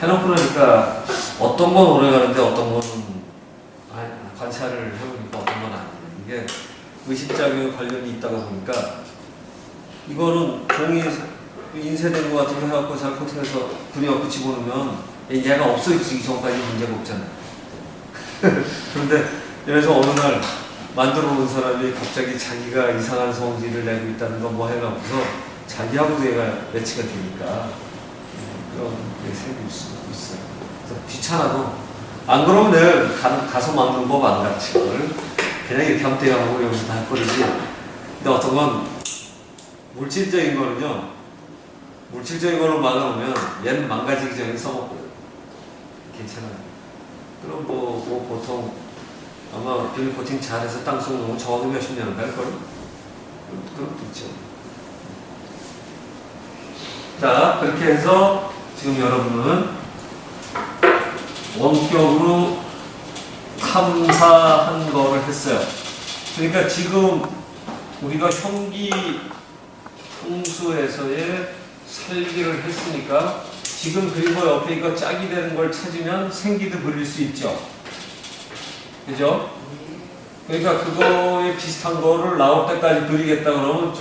해놓고 나니까 어떤 건 오래 가는데 어떤 건 관찰을 해보니까 어떤 건 안 돼요. 이게 의식작용에 관련이 있다가 보니까 이거는 종이 인쇄된 거 같은 거 해갖고 잘 코팅해서 그려갖고 집어넣으면 얘가 없어지기 전까지 문제가 없잖아요. 그런데 그래서 어느 날 만들어 놓은 사람이 갑자기 자기가 이상한 성질을 내고 있다는 거 뭐 해갖고서 자기하고도 얘가 매치가 되니까 그런 게 생길 수 있어요. 그래서 귀찮아도 안 그러면 내가 가서 막는 법 안 가르치 걸 그냥 이렇게 함대하고 여기서 다 버리지. 근데 어떤 건 물질적인 거는요, 물질적인 걸로 막아놓으면 얘는 망가지기 전에 써먹고요. 괜찮아요. 그럼 뭐 보통 아마 비닐 코팅 잘해서 땅속 놓으면 적어도 몇십 년은 갈걸? 그런 것도 있죠. 자, 그렇게 해서 지금 여러분은 원격으로 탐사한 거를 했어요. 그러니까 지금 우리가 형기 통수에서의 살기를 했으니까 지금 그리고 옆에 이거 짝이 되는 걸 찾으면 생기도 그릴 수 있죠. 그죠? 그러니까 그거에 비슷한 거를 나올 때까지 그리겠다 그러면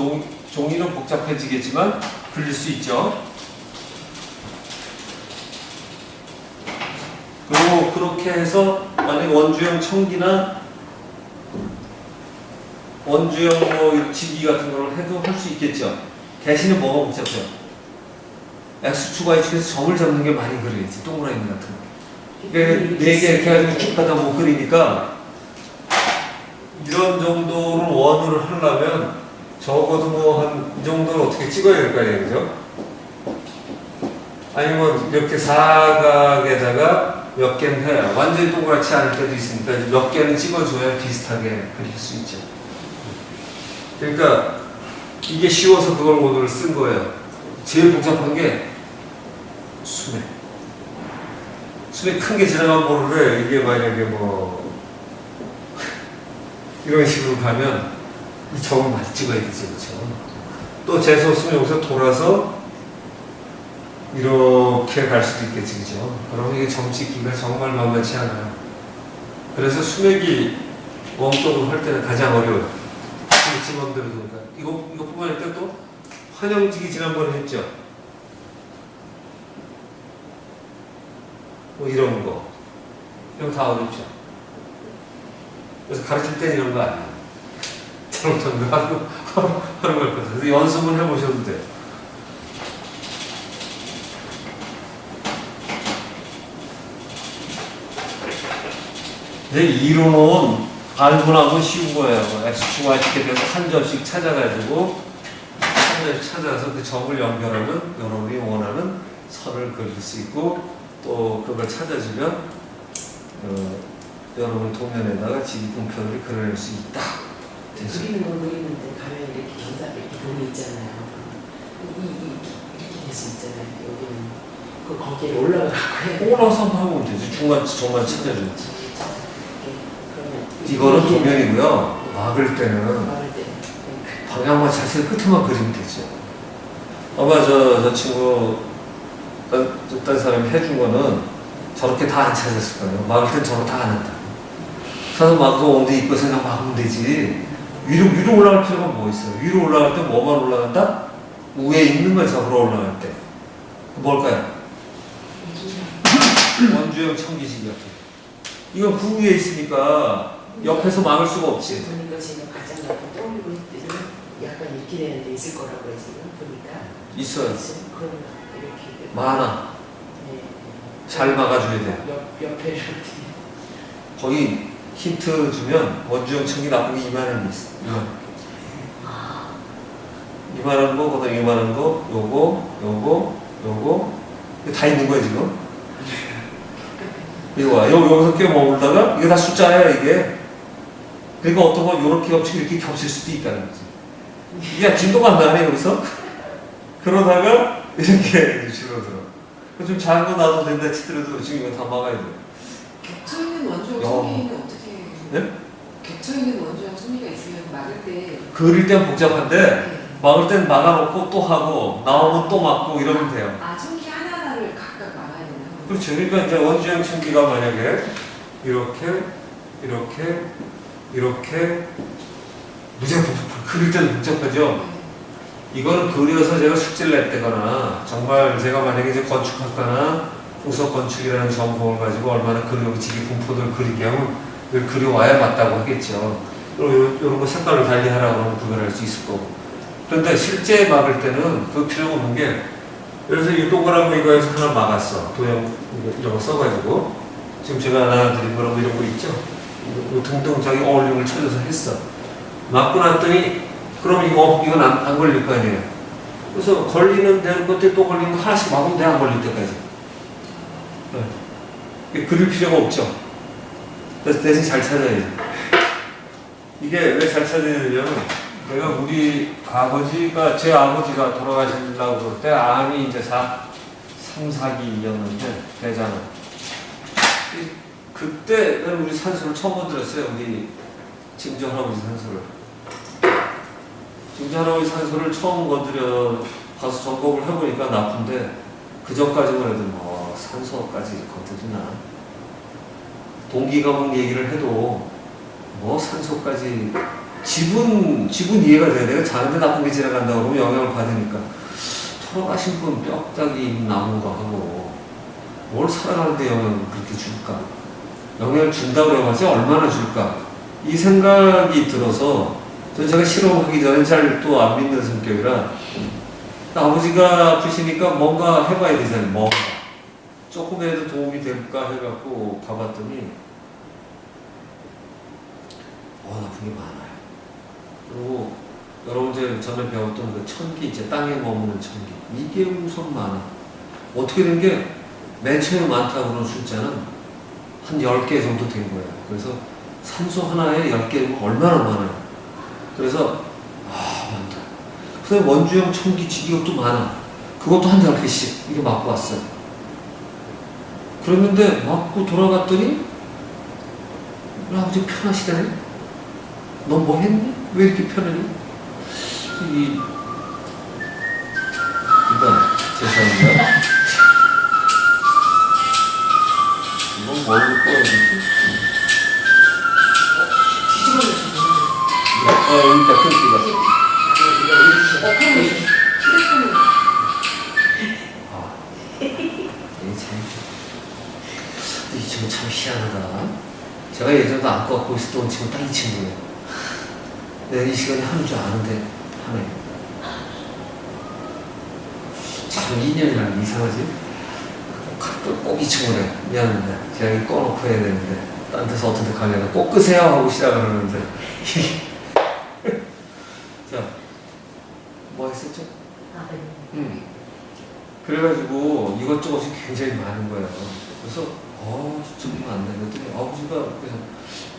종이는 복잡해지겠지만 그릴 수 있죠. 그리고 그렇게 해서 만약 원주형 청기나 원주형 뭐 지기 같은 걸 해도 할 수 있겠죠. 대신에 뭐가 복잡해요? X축, Y축에서 점을 잡는 게 많이 그려야지. 동그라미 같은 거. 네 개 이렇게 해가지고 쭉 가다 뭐 그리니까 이런 정도를 원을 하려면 적어도 뭐 한 이 정도는 어떻게 찍어야 될 거 아니에요, 그죠? 아니면 이렇게 사각에다가 몇 개는 해야 완전히 동그랗지 않을 때도 있으니까 몇 개는 찍어줘야 비슷하게 그릴 수 있죠. 그러니까 이게 쉬워서 그걸 오늘 쓴 거예요. 제일 복잡한 게 수맥. 수맥 큰 게 지나가면 모르래. 이게 만약에 뭐 이런 식으로 가면 이 점을 많이 찍어야 되지, 그렇죠? 또 재수 없으면 여기서 돌아서 이렇게 갈 수도 있겠지, 그죠? 그러면 이게 점 찍기가 정말 만만치 않아요. 그래서 수맥이 멍쪽으로 할 때는 가장 어려워요. 지맘대로 도니까 이것뿐만 아니라 또 환영지기 지난번에 했죠. 뭐 이런 거 다 어렵죠. 그래서 가르칠 때는 이런 거 아니에요. 잘못하는 거 하는 걸 거예요. 그래서 연습을 해보셔도 돼요. 근데 이론은 알고 나면 쉬운 거예요. X축, Y축에 대해서 한 점씩 찾아가지고 한 점씩 찾아서 그 점을 연결하면 여러분이 원하는 선을 그릴 수 있고 또 그걸 찾아주면 여러분 도면에다가 지기분표를 그릴 수 있다. 그리는 건 그리는데 가면 이렇게 경사 이렇게 돈이 있잖아요. 이렇게 될 수 있잖아요. 여기는 그 거기에 올라가고 올라가서 한번 하면 되지. 중간 점만 찾아주면. 그러면 이거는 도면이고요. 막을 때는 막을 때 방향만 자세히 끝에만 그리면 되죠. 아마 저 친구 딴 사람이 해준 거는 저렇게 다 안 찾았을 거예요. 막을 땐 저거 다 안 한다. 사서 막고 온데 입고 생각 막으면 되지. 위로 올라갈 필요가 뭐 있어요? 위로 올라갈 때 뭐만 올라간다? 위에 있는 걸 잡으러 올라갈 때. 뭘까요? 원주형 청기식이 같은. 이건 그 위에 있으니까 옆에서 막을 수가 없지. 보니까 지금 가장 약간 떠올리고 있는 약간 이렇게 되는 데 있을 거라고요 지금 보니까. 있어요. 그러면 이렇게 많아. 네. 잘 막아줘야 돼. 옆에를 거기 힌트 주면 원주형 청기 나쁜 게 이만한 게 있어. 이만한 거, 그다음 이만한 거, 요거 이거 다 있는 거야 지금. 이거 와. 여기서 꽤 머물다가 이게 다 숫자야 이게. 그러니까 어떤 건 이렇게 겹치고 이렇게 겹칠 수도 있다는 거지. 이게 진도가 안 나네 여기서. 그러다가 이렇게 줄어들어. 좀 작은 거 놔도 된다 치더라도 지금 이거 다 막아야 돼. 겹쳐있는 원주형 야. 소리는 어떻게 해요? 네? 겹쳐있는 원주형 소리가 있으면 막을 때 그릴 땐 복잡한데 네. 막을 땐 막아놓고 또 하고 나오면 또 막고 이러면 돼요. 아, 청기 하나하나를 각각 막아야 되나요? 그렇죠. 그러니까 이제 원주형 청기가 만약에 이렇게 무지하게 그릴 때는 복잡하죠. 이거는 그려서 제가 숙제를 냈다거나 정말 제가 만약에 이제 건축학과나 후속 건축이라는 전공을 가지고 얼마나 그려지기 분포도를 그리게 하면 이걸 그려와야 맞다고 하겠죠. 그리고 이런 거 색깔을 달리 하라고 하면 구별할 수 있을 거고. 그런데 실제 막을 때는 그 필요가 없는 게 그래서 이 동그란 거 이거에서 하나 막았어. 도형 이런 거 써가지고 지금 제가 하나 드린 거라고 이런 거 있죠. 이거 등등 자기 어울리는 걸 찾아서 했어. 막고 났더니 그럼 이건 안 걸릴 거 아니에요. 그래서 걸리는 데 그때 또 걸리는 거 하나씩 막으면 돼. 안 걸릴 때까지. 네. 그릴 필요가 없죠. 그래서 대신 잘 찾아야지. 이게 왜 잘 찾아야 되냐면 내가 우리 아버지가 제 아버지가 돌아가시려고 그럴 때 암이 이제 3, 4기였는데 대장암. 그때 우리 산소를 처음 건드렸어요. 우리 증조 할아버지 산소를. 증조 할아버지 산소를 처음 건드려 가서 점검을 해보니까 나쁜데 그 전까지만 해도 뭐 산소까지 건드리나. 동기가목 얘기를 해도 뭐 산소까지 지분 이해가 돼. 내가 자는데 나쁜 게 지나간다고 그러면 영향을 받으니까 돌아가신 분 뼈다귀 나온 거 하고 뭘 살아가는데 영향을 그렇게 줄까? 영향을 준다고 해봤자 얼마나 줄까? 이 생각이 들어서 제가 실험하기 전에 잘 또 안 믿는 성격이라 아버지가 아프시니까 뭔가 해봐야 되잖아요. 뭔가 조금이라도 도움이 될까 해갖고 봐봤더니 나쁜 게 많아요. 그리고 여러분들 전에 배웠던 그 천기 있죠. 땅에 머무는 천기. 이게 우선 많아. 어떻게 된 게 맨 처음에 많다고 그러는 숫자는 한 10개 정도 된 거예요. 그래서 산소 하나에 10개면 얼마나 많아요. 그래서 많다. 그다음에 원주형 천기치 이것도 많아. 그것도 한 10개씩 이렇게 맞고 왔어요. 그랬는데 맞고 돌아갔더니 우리 아버지 편하시다네. 너 뭐 했니? 왜 이렇게 편하니? 일단 죄송합니다. 이건 뭘로 꺼야 되지? 뒤집어 놓으셔서. 여기 있다, 큰 그러면 휴대폰을. 이게 이 친구 참 희한하다. 제가 예전에도 안 꺾고 있었던 친구 딱 이 친구예요. 내가 이 시간에 하는 줄 아는데 하네. 참 인연이라는 게 이상하지? 꼭 이 친구래. 미안합니다. 제가 이 꺼놓고 해야 되는데 딴 데서 어떤 데 가려면 꼭 끄세요 하고 시작을 하는데 자, 뭐 했었죠? 그래가지고 이것저것이 굉장히 많은 거예요. 그래서 진짜 보면 안 되거든요. 아버지가 그래서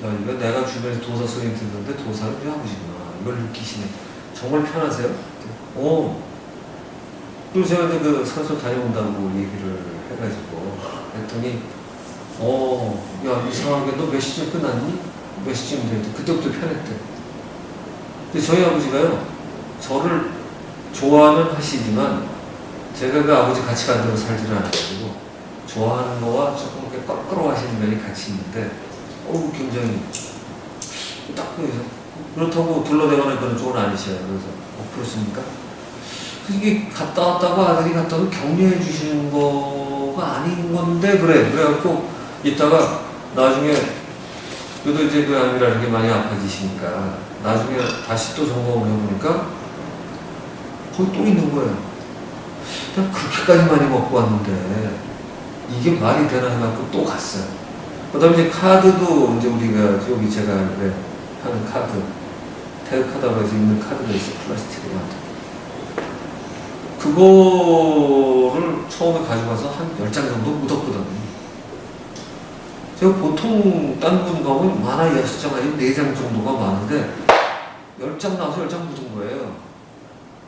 야, 이거 내가 주변에서 도사 소리 듣는데 도사는 우리 아버지구나. 이걸 느끼시네. 정말 편하세요? 그리고 제가 그 산소 다녀온다고 얘기를 해가지고 했더니 야 이상하게 너 몇 시쯤 끝났니? 몇 시쯤 됐대. 그때부터 편했대. 근데 저희 아버지가요 저를 좋아하면 하시지만 제가 그 아버지 같이 간다고 살지는 않아가지고 좋아하는 거와 조금 이렇게 거꾸로 하시는 면이 같이 있는데 굉장히 딱 그렇다고 둘러대거나 그런 쪽은 아니셔요. 그래서 그렇습니까? 이게 갔다 왔다고 아들이 갔다 와도 격려해 주시는 거가 아닌 건데 그래갖고 있다가 나중에 그래도 이제 그 암이라는 게 많이 아파지시니까 나중에 다시 또 점검을 해보니까 거기 또 있는 거예요. 그냥 그렇게까지 많이 먹고 왔는데 이게 말이 되나 해갖고 또 갔어요. 그 다음에 이제 카드도 이제 우리가 여기 제가 하는 카드 태그 카드라고 해서 있는 카드가 있어. 플라스틱으로 만든 그거를 처음에 가져가서 한 10장 정도 묻었거든요. 제가 보통 딴 분 가면 많아 6장 아니면 4장 정도가 많은데 10장 나와서 10장 묻은 거예요.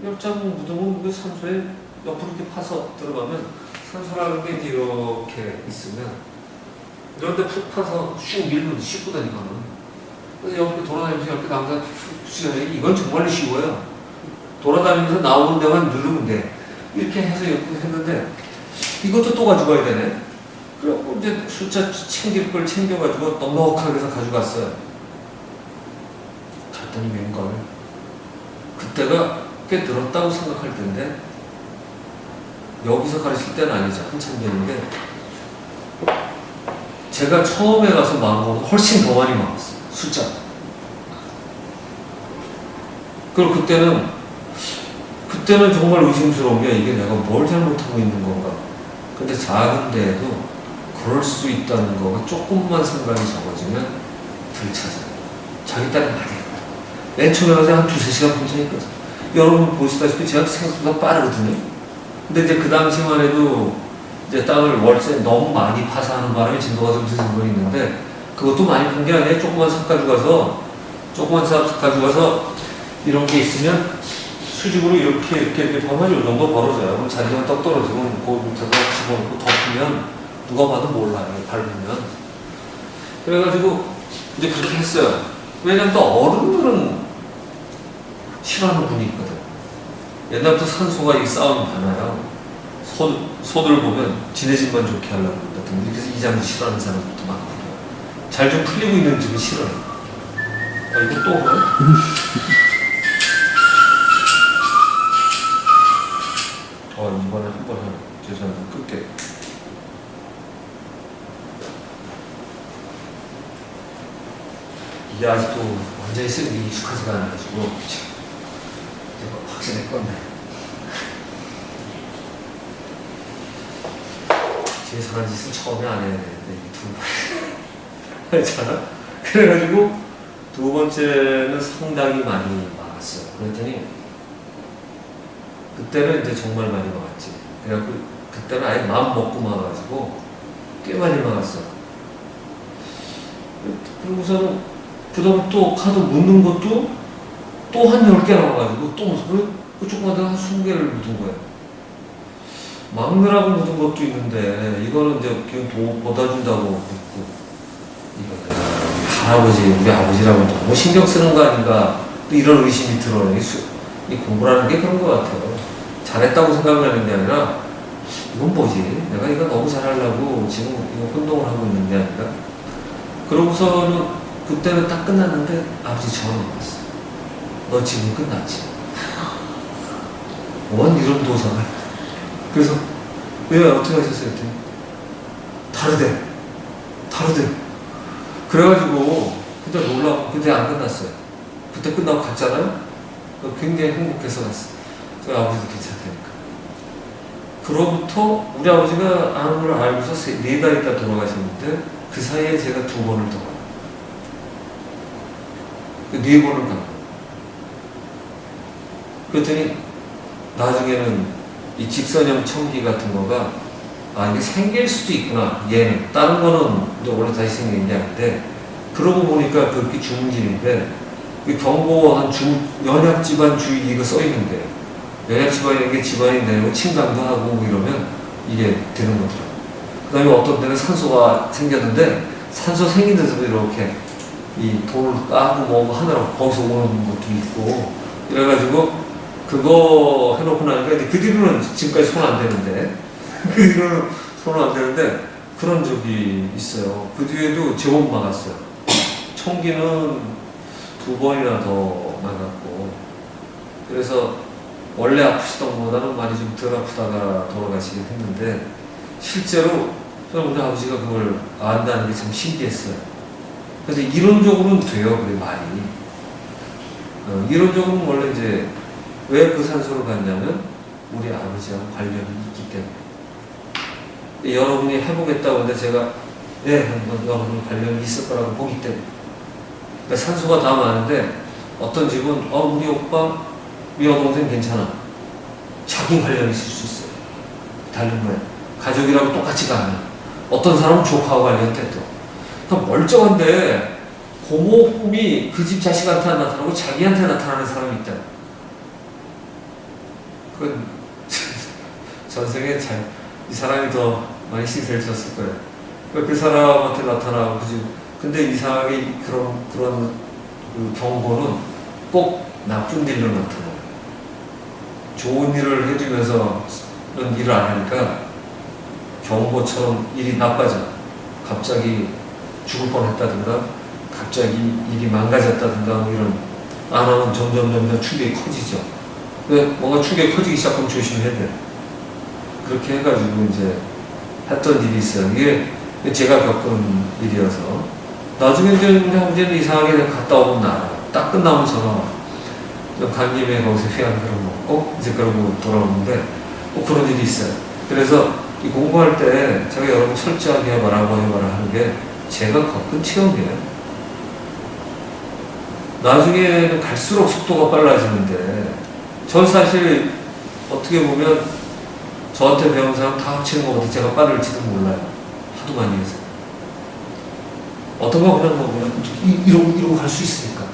10장 묻으면 그 산소에 옆으로 이렇게 파서 들어가면 산소라는 게 이제 이렇게 있으면 이런데 푹 파서 슉 밀면 쉽거든요. 그래서 옆에 돌아다니면서 옆에 남자 푹 이건 정말로 쉬워요. 돌아다니면서 나오는 데만 누르면 돼. 이렇게 해서 옆에 했는데 이것도 또 가져가야 되네. 그래갖고 이제 숫자 챙길 걸 챙겨가지고 넉넉하게 해서 가져갔어요. 갔더니 웬걸 그때가 꽤 늘었다고 생각할 텐데 여기서 가르칠 때는 아니죠. 한참 됐는데 제가 처음에 가서 막은 거보다 훨씬 더 많이 막았어요. 숫자. 그리고 그때는 정말 의심스러운 게 이게 내가 뭘 잘못하고 있는 건가. 근데 작은 데에도 그럴 수 있다는 거가 조금만 생각이 적어지면 들찾아요. 자기 딸이 많이 해요. 맨 처음에 가서 한 2-3시간 혼자 했거든. 여러분 보시다시피 제가 생각보다 빠르거든요. 근데 이제 그 당시만 해도 이제 땅을 월세 너무 많이 파서 하는 바람에 진도가 좀 늦은 건 있는데 그것도 많이 판 게 아니라 조그만 삽 가져가서 이런 게 있으면 수직으로 이렇게 하면 이 정도 벌어져요. 그럼 자리가 떡 떨어지면 그 밑에서 집어넣고 덮으면 누가 봐도 몰라요. 밟으면. 그래가지고 이제 그렇게 했어요. 왜냐면 또 어른들은 싫어하는 분이 있거든. 옛날부터 산소가 이 싸움이 많아요. 소들 보면 지네 집만 좋게 하려고 그러거든. 그래서 이장도 싫어하는 사람부터 많고. 잘 좀 풀리고 있는 집은 싫어요. 이거 또 그래? 이번에 한번 죄송합니다. 끌게. 이게 아직도 완전히 쓰는 게 익숙하지가 않아가지고 제가 확신할 건데 제일 상한 짓은 처음에 안 해야 되는데 두 번 했잖아. 그래가지고 두 번째는 상당히 많이 막았어요. 그랬더니 그때는 이제 정말 많이 막았지. 그래갖고 그때는 아예 마음 먹고 막아가지고 꽤 많이 막았어. 그러고서는 그 다음에 또 카드 묻는 것도 또 한 10개 나와가지고 또 그 조그만 데한 20개를 묻은 거예요. 막느라고 묻은 것도 있는데 이거는 이제 그냥 돈 받아준다고 묻고 이거는 할아버지, 우리 아버지라고 너무 신경 쓰는 거 아닌가, 또 이런 의심이 들어요. 이 공부라는 게 그런 것 같아요. 잘했다고 생각하는 게 아니라, 이건 뭐지? 내가 이거 너무 잘하려고 지금 이거 혼동을 하고 있는 게 아니라. 그러고서는 그때는 딱 끝났는데 아버지 전화 왔어. 너 지금 끝났지? 원 이런 도사가. 그래서 왜 어떻게 하셨어요? 했더니 다르대. 그래가지고 그때 놀라고 그때 안 끝났어요. 그때 끝나고 갔잖아요. 굉장히 행복해서 갔어. 저희 아버지도 괜찮다니까. 그로부터 우리 아버지가 아는 걸 알고서 4달 있다 돌아가셨는데 그 사이에 제가 2번을 더 가요. 4번을 가요. 그랬더니 나중에는 이 직선형 청기 같은 거가 이게 생길 수도 있구나. 얘는 다른 거는 이제 원래 다시 생긴 게 아닌데 그러고 보니까 그렇게 중질인데 이 경고한 연약 집안 주의 이거 써 있는데 연약 집안이라는 게 집안이 내고 침강도 하고 이러면 이게 되는 거더라고요. 그 다음에 어떤 데는 산소가 생겼는데 산소 생긴 데서도 이렇게 이 돌을 까고 뭐 하느라고 거기서 오는 것도 있고 이래가지고 그거 해놓고 나니까 이제 그 뒤로는 지금까지 손 안 대는데 그 뒤로는 손 안 대는데 그런 적이 있어요. 그 뒤에도 제법 막았어요. 총기는 2번이나 더 막았고 그래서 원래 아프시던 것보다는 많이 좀 덜 아프다가 돌아가시긴 했는데 실제로 저는 우리 아버지가 그걸 안다는 게 참 신기했어요. 근데 이론적으로는 돼요, 그게 말이. 이론적으로는 원래 이제 왜 그 산소를 갔냐면 우리 아버지하고 관련이 있기 때문에. 여러분이 해보겠다고 하는데 제가 여러분 관련이 있을 거라고 보기 때문에. 그러니까 산소가 다 많은데 어떤 집은 우리 오빠, 우리 여동생 괜찮아. 자기 관련이 있을 수 있어요. 다른 거예요. 가족이라고 똑같이 가면. 어떤 사람은 조카와 관련돼 또. 그러니까 멀쩡한데 고모 꿈이 그 집 자식한테 나타나고 자기한테 나타나는 사람이 있다. 그건 전생에 이 사람이 더 많이 신세를 졌을 거예요. 그 사람한테 나타나고 그지. 근데 이상하게 그런 그 경고는 꼭 나쁜 일로 나타나요. 좋은 일을 해주면서는 일을 안 하니까 경고처럼 일이 나빠져. 갑자기 죽을 뻔했다든가, 갑자기 일이 망가졌다든가 뭐 이런 안 하면 점점 충격이 커지죠. 근데 뭔가 충격이 커지기 시작하면 조심해야 돼요. 그렇게 해가지고 이제 했던 일이 있어요. 이게 제가 겪은 일이어서 나중에 이제 우리 아버지는 이상하게 갔다 오면 나와요. 딱 끝나면 전화 와. 간 김에 거기서 회한 그런 먹고 이제 그러고 돌아오는데 그런 일이 있어요. 그래서 이 공부할 때 제가 여러분 철저하게 해봐라 하는 게 제가 겪은 체험이에요. 나중에는 갈수록 속도가 빨라지는데 전 사실 어떻게 보면 저한테 배운 사람 다 합치는 것보다 제가 빠를지도 몰라요. 하도 많이 해서. 어떤 거 그냥 이러고 갈 수 있으니까.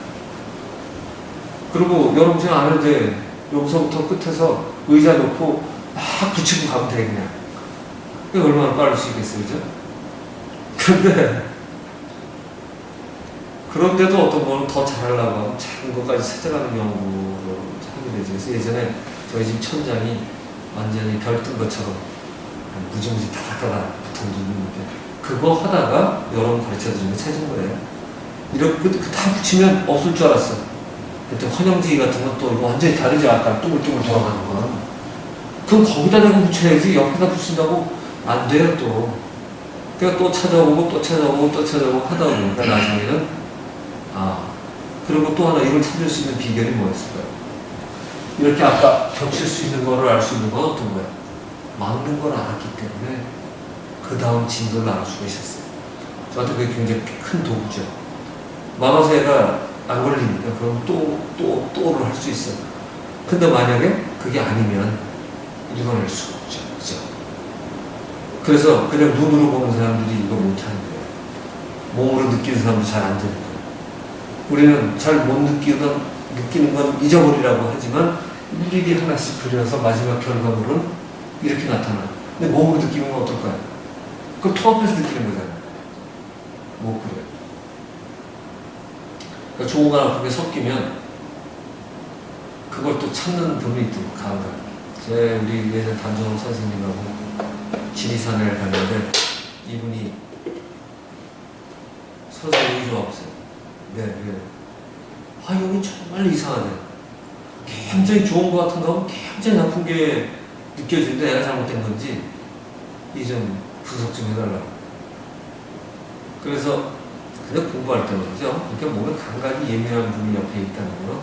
그리고 여러분 생각 안 해도 돼. 여기서부터 끝에서 의자 놓고 막 붙이고 가면 돼 그냥. 그게 얼마나 빠를 수 있겠어요, 그죠? 그런데도 어떤 거는 더 잘하려고 하면 작은 것까지 찾아가는 연구를 하게 되죠. 그래서 예전에 저희 집 천장이 완전히 별 뜬 것처럼 무지무지 다닥다닥 붙은 적이 있는데 그거 하다가 여러분 가르쳐주는 거 찾은 거예요. 이렇게 다 붙이면 없을 줄 알았어. 그때 환영지기 같은 건 또 완전히 다르지. 아까 둥글둥글 돌아가는 건. 그럼 거기다 대고 붙여야지 옆에다 붙인다고 안 돼요 또. 그러니까 또 찾아보고 하다 보니까 나중에는 그리고 또 하나 이걸 찾을 수 있는 비결이 뭐였을까요? 이렇게 아까 겹칠 수 있는 거를 알 수 있는 건 어떤 거예요? 막는 걸 알았기 때문에 그 다음 진도를 알 수가 있었어요. 저한테 그게 굉장히 큰 도구죠. 막아서 얘가 안 걸리니까 그럼 또를 할 수 있어요. 근데 만약에 그게 아니면 읽어낼 수가 없죠. 그죠? 그래서 그냥 눈으로 보는 사람들이 이거 못하는 거예요. 몸으로 느끼는 사람도 잘 안 되는 거예요. 우리는 잘 못 느끼는 건 잊어버리라고 하지만 일일이 하나씩 그려서 마지막 결과물은 이렇게 나타나요. 근데 몸으로 느끼면 어떨까요? 그걸 통합해서 느끼는 거잖아요. 못 그래요. 그러니까 좋은가 나쁜 게 섞이면 그걸 또 찾는 분이 또 감각. 우리 예전 단종호 선생님하고 지리산을 갔는데 이분이 선생님이 좋았어요. 네. 여기 정말 이상하네. 굉장히 좋은 것 같은 거 굉장히 나쁜 게 느껴지는데 내가 잘못된 건지 이 좀 분석 좀 해달라고. 그래서 그냥 공부할 때 말이죠. 그러니까 몸에 감각이 예민한 분이 옆에 있다는 건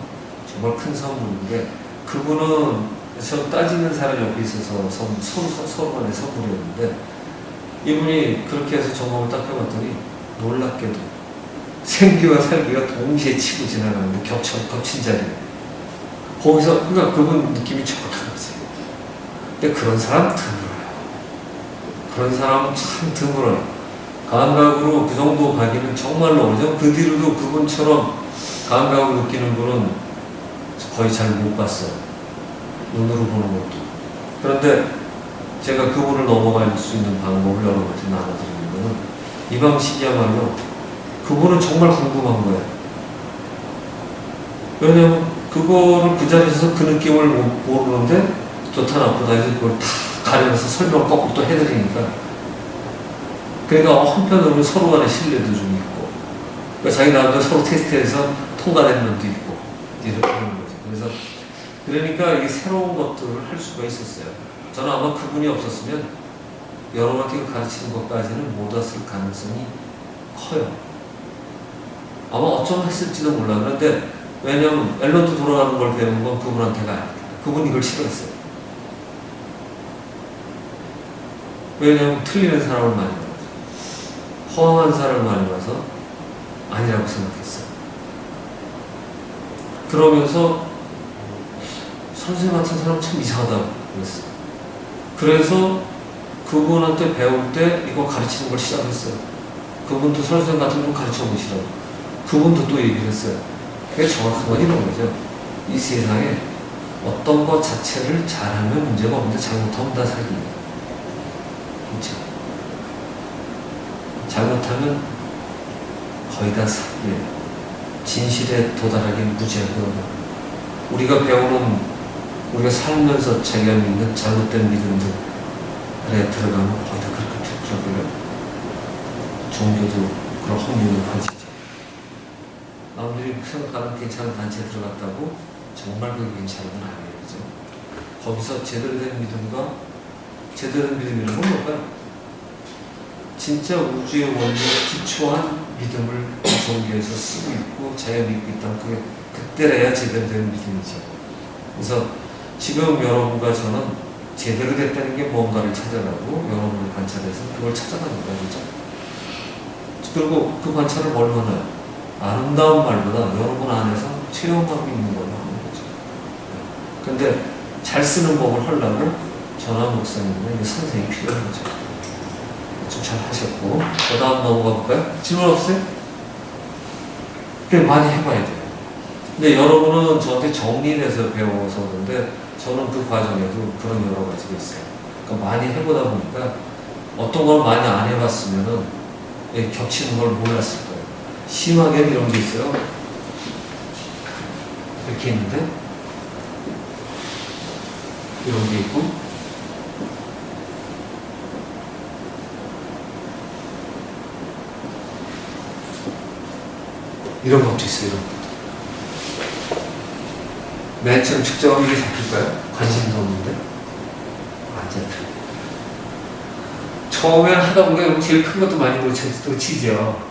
정말 큰 선물인데 그분은 저 따지는 사람 옆에 있어서 서로 간에 선물이었는데 이분이 그렇게 해서 점검을 딱 해봤더니 놀랍게도 생기와 살기가 동시에 치고 지나가는데 겹친 자리에 거기서 그러니까 그분 느낌이 정확한 거지. 근데 그런 사람 드물어요. 그런 사람 참 드물어요. 감각으로 그 정도 가기는 정말로 어려워요. 그 뒤로도 그분처럼 감각으로 느끼는 분은 거의 잘 못 봤어요. 눈으로 보는 것도. 그런데 제가 그분을 넘어갈 수 있는 방법을 여러분한테 나눠드리는 거는 이 방식이야말로 그분은 정말 궁금한 거예요. 왜냐면 그거를 그 자리에서 그 느낌을 모르는데 좋다 나쁘다 해서 그걸 다 가려서 설명 거꾸로 또 해드리니까 그러니까 한편으로는 서로 간의 신뢰도 좀 있고 그러니까 자기 나름대로 서로 테스트해서 통과된 면도 있고 이렇게 하는 거죠. 그러니까 이게 새로운 것들을 할 수가 있었어요. 저는 아마 그분이 없었으면 여러분한테 가르치는 것까지는 못 왔을 가능성이 커요. 아마 어쩌면 했을지도 몰라. 그런데 왜냐면 앨런트 돌아가는 걸 배우는 건 그분한테가 아니에요. 그분이 이걸 싫어했어요. 왜냐면 틀리는 사람을 많이 봐서 허황한 사람을 많이 봐서 아니라고 생각했어요. 그러면서 선생님 같은 사람 참 이상하다고 그랬어요. 그래서 그분한테 배울 때 이거 가르치는 걸 시작했어요. 그분도 선생님 같은 걸 가르쳐 보시라고. 그분도 또 얘기를 했어요. 그게 정확한 건 이런 거죠. 이 세상에 어떤 것 자체를 잘하면 문제가 없는데 잘못하면 다 사기예요. 그렇죠? 잘못하면 거의 다 사기예요. 진실에 도달하기 무지하게 어려워요. 우리가 배우는 우리가 살면서 자기가 믿는 잘못된 믿음들에 들어가면 거의 다 그렇게 되더라고요. 종교도 그런 확률을 가지죠. 남들이 생각하는 괜찮은 단체에 들어갔다고 정말 그게 괜찮은 건 아니에요. 그죠? 거기서 제대로 된 믿음과 제대로 된 믿음이라는 건 뭘까요? 진짜 우주의 원리에 기초한 믿음을 그 종교에서 쓰고 있고 자기가 믿고 있다면 그게 그때라야 제대로 된 믿음이죠. 그래서 지금 여러분과 저는 제대로 됐다는 게 뭔가를 찾아가고 여러분을 관찰해서 그걸 찾아가는 거죠. 그리고 그 관찰을 뭘 하나요? 아름다운 말보다 여러분 안에서 체험하고 있는 걸로 하는 거죠. 근데 잘 쓰는 법을 하려고 전화 목사님은 선생님이 필요한 거죠. 좀 잘 하셨고 그 다음 넘어가 볼까요? 질문 없어요? 그게 많이 해봐야 돼요. 근데 여러분은 저한테 정리해서 배워서 그런데 저는 그 과정에도 그런 여러 가지가 있어요. 그러니까 많이 해보다 보니까 어떤 걸 많이 안 해봤으면은 겹치는 걸 몰랐을 거예요. 심하게 이런 게 있어요. 이렇게 있는데 이런 게 있고 이런 것도 있어요. 이런 것도. 맨 처음 측정하면 이게 잡힐까요? 관심도 없는데 안 잡혀요. 처음에 하다 보니까 제일 큰 것도 많이 놓치죠.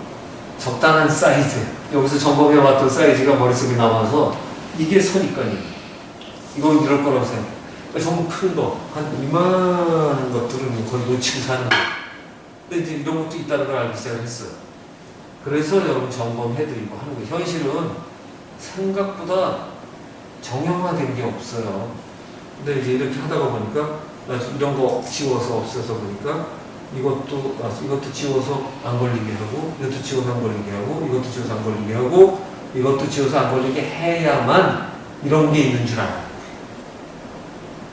적당한 사이즈. 여기서 점검해왔던 사이즈가 머릿속에 남아서 이게 선입관이에요. 이거 이럴 거라고 생각해요. 전부 큰 거, 한 이만한 것들은 거의 놓치고 사는 거예요. 근데 이제 이런 것도 있다는 걸 알기 시작했어요. 그래서 여러분 점검해드리고 하는 거예요. 현실은 생각보다 정형화된 게 없어요. 근데 이제 이렇게 하다가 보니까 이런 거 지워서 없애서 보니까 이것도 지워서 안 걸리게 하고 이것도 지워서 안 걸리게 하고 이것도 지워서 안 걸리게 하고 이것도 지워서 안 걸리게 해야만 이런 게 있는 줄 알아요.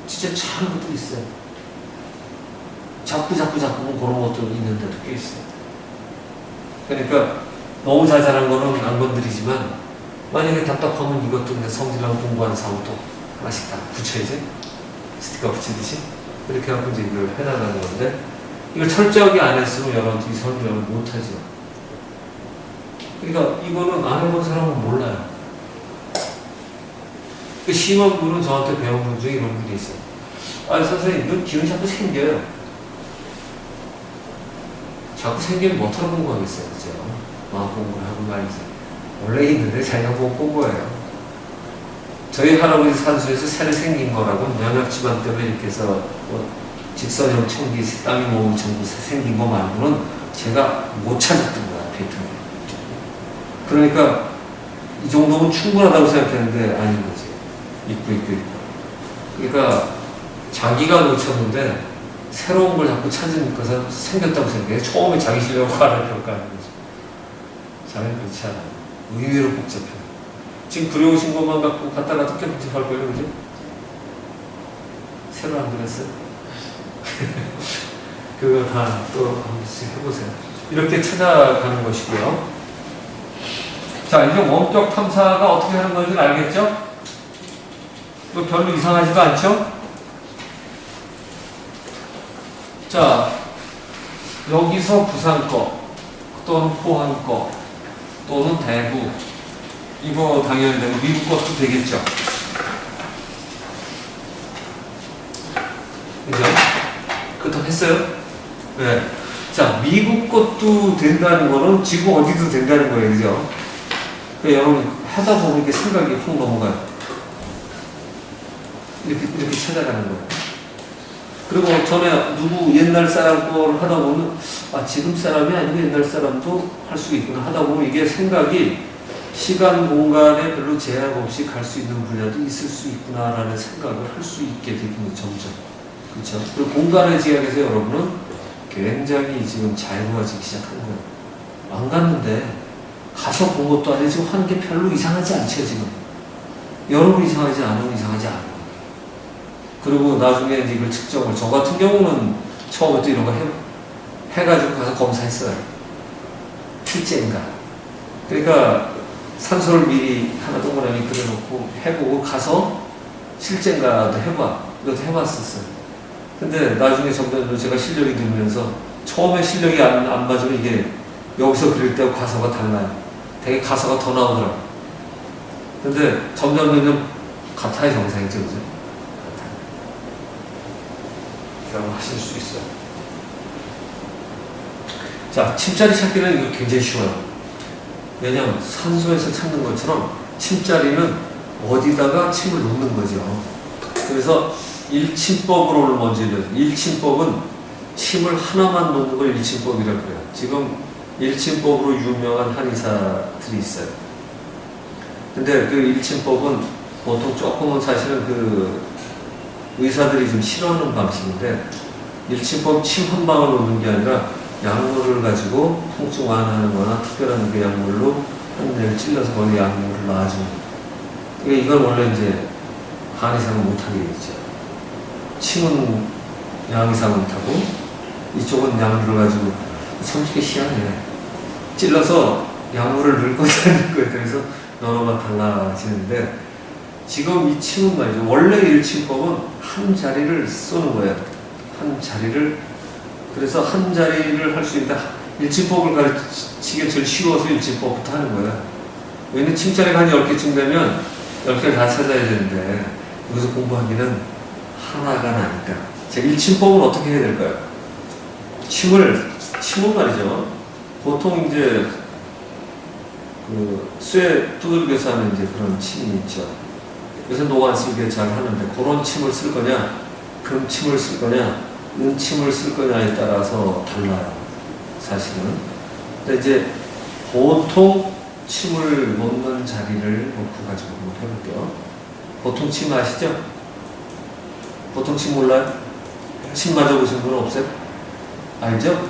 진짜 참 것도 있어요. 자꾸 그런 것도 있는데도 꽤 있어요. 그러니까 너무 자잘한 거는 안 건드리지만 만약에 답답하면 이것도 그냥 성질나고 공부하는 사람 또 하나씩 다 붙여야지. 스티커 붙이듯이. 이렇게 하고 이제 이걸 해나가는 건데, 이걸 철저하게 안 했으면 여러분들이 설명을 못하죠. 그러니까 이거는 안 해본 사람은 몰라요. 그 심한 분은 저한테 배운 분 중에 이런 분이 있어요. 아, 선생님, 너 기운이 자꾸 생겨요. 자꾸 생기면 못하러 공부하겠어요. 그죠? 마음 공부를 하고 말이지. 원래 있는데 자기가 못 본 거예요. 저희 할아버지 산소에서 새로 생긴 거라고 면역 집안 때문에 이렇게 해서 뭐 직선형 청기 땀이 모은 전부 생긴 거 말고는 제가 못 찾았던 거야, 베트남에. 그러니까 이 정도면 충분하다고 생각했는데 아닌 거지. 있고. 그러니까 자기가 놓쳤는데 새로운 걸 자꾸 찾으니까 생겼다고 생각해. 처음에 자기 실력을 알아평가하는 거지. 자기는 그렇지 않아. 의외로 복잡해. 지금 그려오신 것만 갖고 갖다가 꽤 복잡할 거예요, 그죠? 새로 안 그렸어요? 그거 다 또 한 번씩 해보세요. 이렇게 찾아가는 것이고요. 자, 이제 원격 탐사가 어떻게 하는 건지 알겠죠? 이거 별로 이상하지도 않죠? 자, 여기서 부산 거, 또는 포항 거, 또는 대구, 이거 당연히 되고 미국 것도 되겠죠? 그죠? 그것도 했어요? 네. 자, 미국 것도 된다는 거는 지구 어디도 된다는 거예요, 그죠? 그러니까 여러분, 하다 보면 이렇게 생각이 훅 넘어가요. 이렇게 찾아가는 거예요. 그리고 전에 누구 옛날 사람 걸 하다 보면, 아, 지금 사람이 아니고 옛날 사람도 할 수 있구나 하다 보면 이게 생각이 시간, 공간에 별로 제약 없이 갈 수 있는 분야도 있을 수 있구나라는 생각을 할 수 있게 되는 점점. 그렇죠? 그리고 공간의 제약에서 여러분은 굉장히 지금 자유화지기 시작하는 거예요. 안 갔는데 가서 본 것도 아니고 지금 하는 게 별로 이상하지 않죠, 지금. 여러분 이상하지 않으면 이상하지 않아요. 그리고 나중에 이걸 측정을, 저 같은 경우는 처음부터 이런 거 해가지고 가서 검사했어요. 실제인가. 그러니까 산소를 미리 하나 동그라미 그려놓고 해보고 가서 실제인가도 이것도 해봤었어요. 근데 나중에 점점 제가 실력이 늘면서 처음에 실력이 안 맞으면 이게 여기서 그릴 때하고 가서가 달라요. 되게 가서가 더 나오더라고요. 근데 점점 같아요, 정상이죠, 그죠? 같아요. 하실 수 있어요. 자, 침자리 찾기는 이거 굉장히 쉬워요. 왜냐하면 산소에서 찾는 것처럼 침자리는 어디다가 침을 놓는 거죠. 그래서 일침법으로 먼저 일어요. 일침법은 침을 하나만 놓는 걸 일침법이라고 그래요. 지금 일침법으로 유명한 한의사들이 있어요. 근데 그 일침법은 보통 조금은 사실은 그 의사들이 좀 싫어하는 방식인데, 일침법 침 한 방울 놓는 게 아니라 약물을 가지고 통증 완화하는 거나 특별한 그 약물로 한 대를 찔러서 거기 약물을 놔주는. 그러니까 이걸 원래 이제 한의사는 못하게 되죠. 침은 양의사가 못하고 이쪽은 약물을 가지고, 솔직히 희한해. 찔러서 약물을 넣을 거다 그래서 너너가 달라지는데, 지금 이 침은 말이죠. 원래 일침법은 한 자리를 쏘는 거예요. 한 자리를. 그래서 한 자리를 할 수 있다. 일침법을 가르치기가 제일 쉬워서 일침법부터 하는 거예요. 왜냐면 침자리가 한 10개쯤 되면 10개를 다 찾아야 되는데, 여기서 공부하기는 하나가 나니까. 자, 일침법은 어떻게 해야 될까요? 침은 말이죠. 보통 이제 그 쇠 두들겨서 하는 이제 그런 침이 있죠. 요새 노안 쓰기에 잘 하는데, 그런 침을 쓸 거냐, 금침을 쓸 거냐, 은침을 쓸 거냐에 따라서 달라요, 사실은. 근데 이제 보통 침을 놓는 자리를 놓고 가지고 한번 해볼게요. 보통 침 아시죠? 보통 침 몰라요? 침 맞아보신 분은 없어요? 알죠?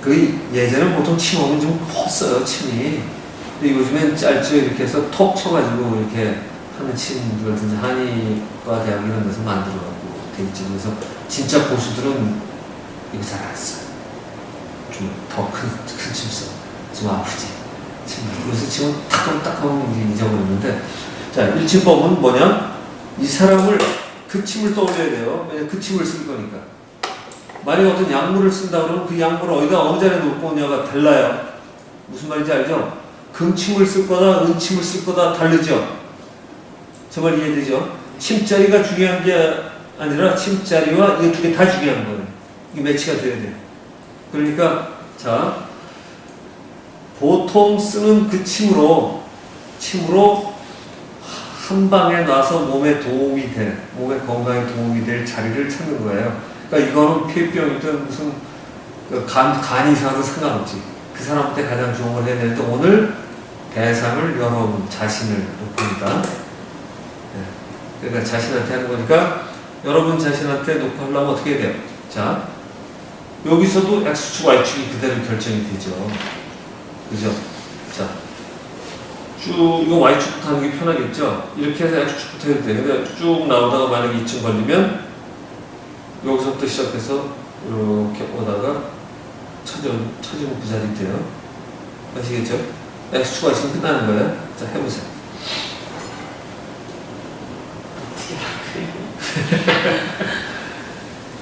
그 예전에 보통 침 오면 좀 컸어요, 침이. 근데 요즘엔 짧죠. 이렇게 해서 톡 쳐가지고 이렇게 하는 침들 같은 한의과 대학 이런 데서 만들어갖고 돼 있죠. 그래서 진짜 고수들은 이거 잘 안 써요. 좀 더 큰 침 써. 좀 아프지. 여기서 침을 탁 하면 이제 잊어버렸는데, 자, 일침법은 뭐냐? 이 사람을 그 침을 떠올려야 돼요. 왜냐면 그 침을 쓸 거니까. 만약에 어떤 약물을 쓴다 그러면 그 약물을 어디다 어느 자리에 놓고 오냐가 달라요. 무슨 말인지 알죠? 금침을 쓸 거다, 은침을 쓸 거다 다르죠? 저 말 이해되죠? 침자리가 중요한 게 아니라 침자리와 이 두 개 다 중요한 거예요. 이게 매치가 돼야 돼요. 그러니까, 자, 보통 쓰는 그 침으로 한 방에 놔서 몸에 도움이 될, 몸의 건강에 도움이 될 자리를 찾는 거예요. 그러니까 이거는 폐병이든 무슨 간 이상도 상관없지. 그 사람한테 가장 좋은 걸 해야 되는데 오늘 대상을 여러분 자신을 놓습니다. 네. 그러니까 자신한테 하는 거니까 여러분 자신한테 놓고 하려면 어떻게 해야 돼요? 자, 여기서도 X축, Y축이 그대로 결정이 되죠. 그죠? 자, 쭉 이거 Y축부터 하는 게 편하겠죠? 이렇게 해서 X축부터 해도 돼요. 근데 쭉 나오다가 만약에 2층 걸리면 여기서부터 시작해서 이렇게 오다가 쳐지면 그 자리 돼요. 아시겠죠? X축, Y축은 끝나는 거예요. 자, 해보세요.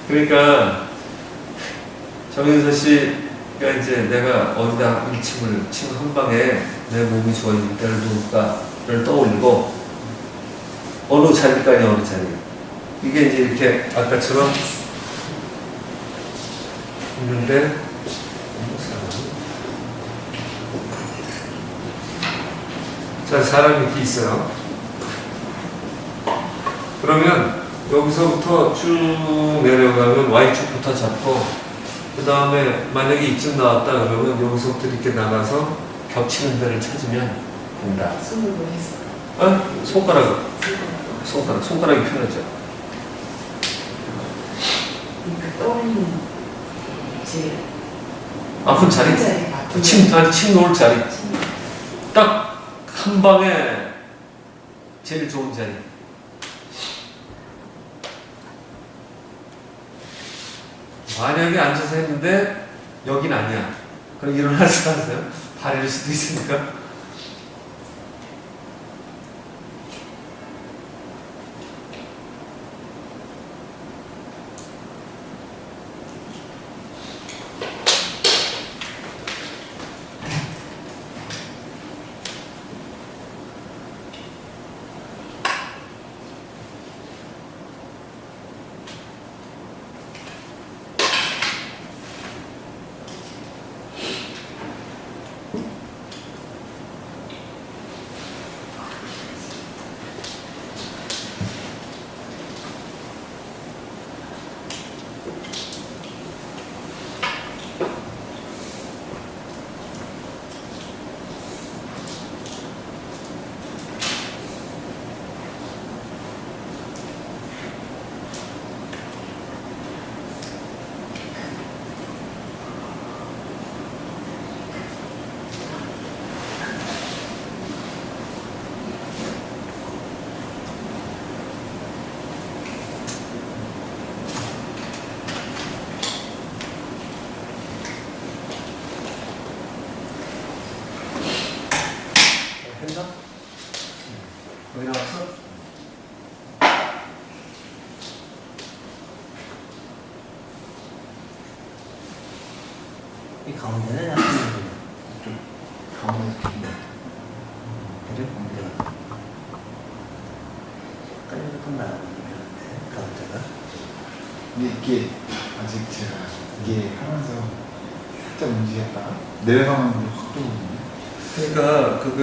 그러니까 정윤서 씨가 이제 내가 어디다 침을 한 방에 내 몸이 좋아질 때를 놓을까를 떠올리고 어느 자리까지 어느 자리. 이게 이제 이렇게 아까처럼 있는데 자, 사람이 이렇게 있어요. 그러면 여기서부터 쭉 내려가면 Y축부터 잡고 그 다음에 만약에 이쯤 나왔다 그러면 여기서부터 이렇게 나가서 겹치는 데를 찾으면 된다. 손으로 했어. 어? 손가락이 편하죠. 그러니까 떠올리는 제 아픈 자리? 아픈 침 놓을 자리. 딱 한 방에 제일 좋은 자리. 만약에 앉아서 했는데 여긴 아니야. 그럼 일어나서 하세요. 발일 수도 있으니까. 했나? 거기 나왔어? 이 가운데는 약간 좀 가운데 그래? 약간 조금 나오는데 가운데가 근데 이게 아직 제가 이게 하면서 살짝 움직였다가 내려가면 확 돌거든요. 그러니까 그게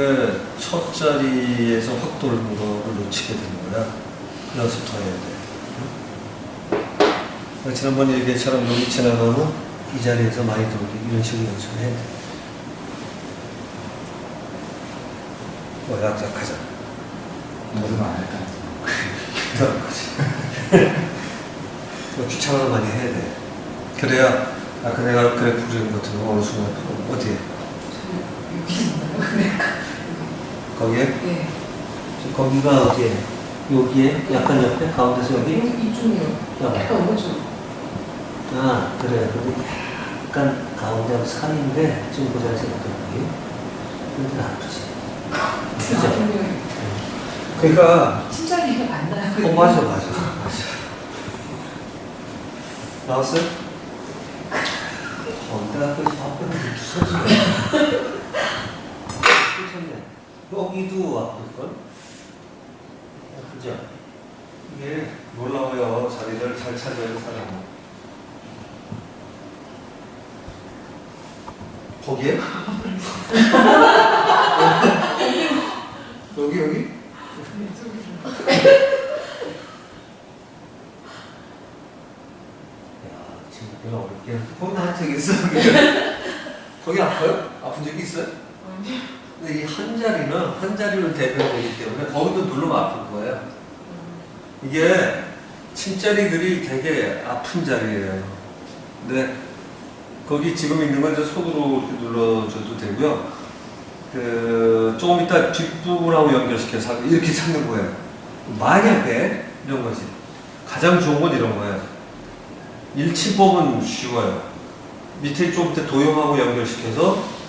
첫 자리에서 확 돌는 거를 놓치게 되는 거야. 그래서 더 해야 돼. 응? 지난번에 얘기처럼 여기 지나가면 이 자리에서 많이 돌기 이런 식으로 연습을 해야 돼. 약하잖아. 뭐든 안 할까? 귀찮아서 많이 해야 돼. 그래야 아까 내가 그래 부르는 것 같은 거 어느 순간 어디에? 거기에? 네. 거기가 어디에? 여기에? 약간 옆에? 가운데서 여기? 이쪽이요. 약간 오른쪽. 아 그래. 여기 약간 가운데 사이인데 지금 그 자리에서 어떤 거기? 근데 아프지. 분명히 그러니까 침착이가 맞나요? 맞아. 나왔어요? 내가 그 아프는 게 주워지네. 여기도 아플걸? 그죠? 이게 놀라워요. 자리를 잘 찾아야 사람은. 거기에? 여기? 지금 별로 어렵게. 거기 나한 적 있어? 거기 아파요? 아픈 적이 있어요? 근데 이 한 자리를 대표되기 때문에 거기도 누르면 아플 거예요. 이게 침자리들이 되게 아픈 자리예요. 근데 거기 지금 있는 건 이제 손으로 이렇게 눌러줘도 되고요. 조금 이따 뒷부분하고 연결시켜서 이렇게 찾는 거예요. 만약에 이런 거지. 가장 좋은 건 이런 거예요. 일침법은 쉬워요. 밑에 좀 더 도형하고 연결시켜서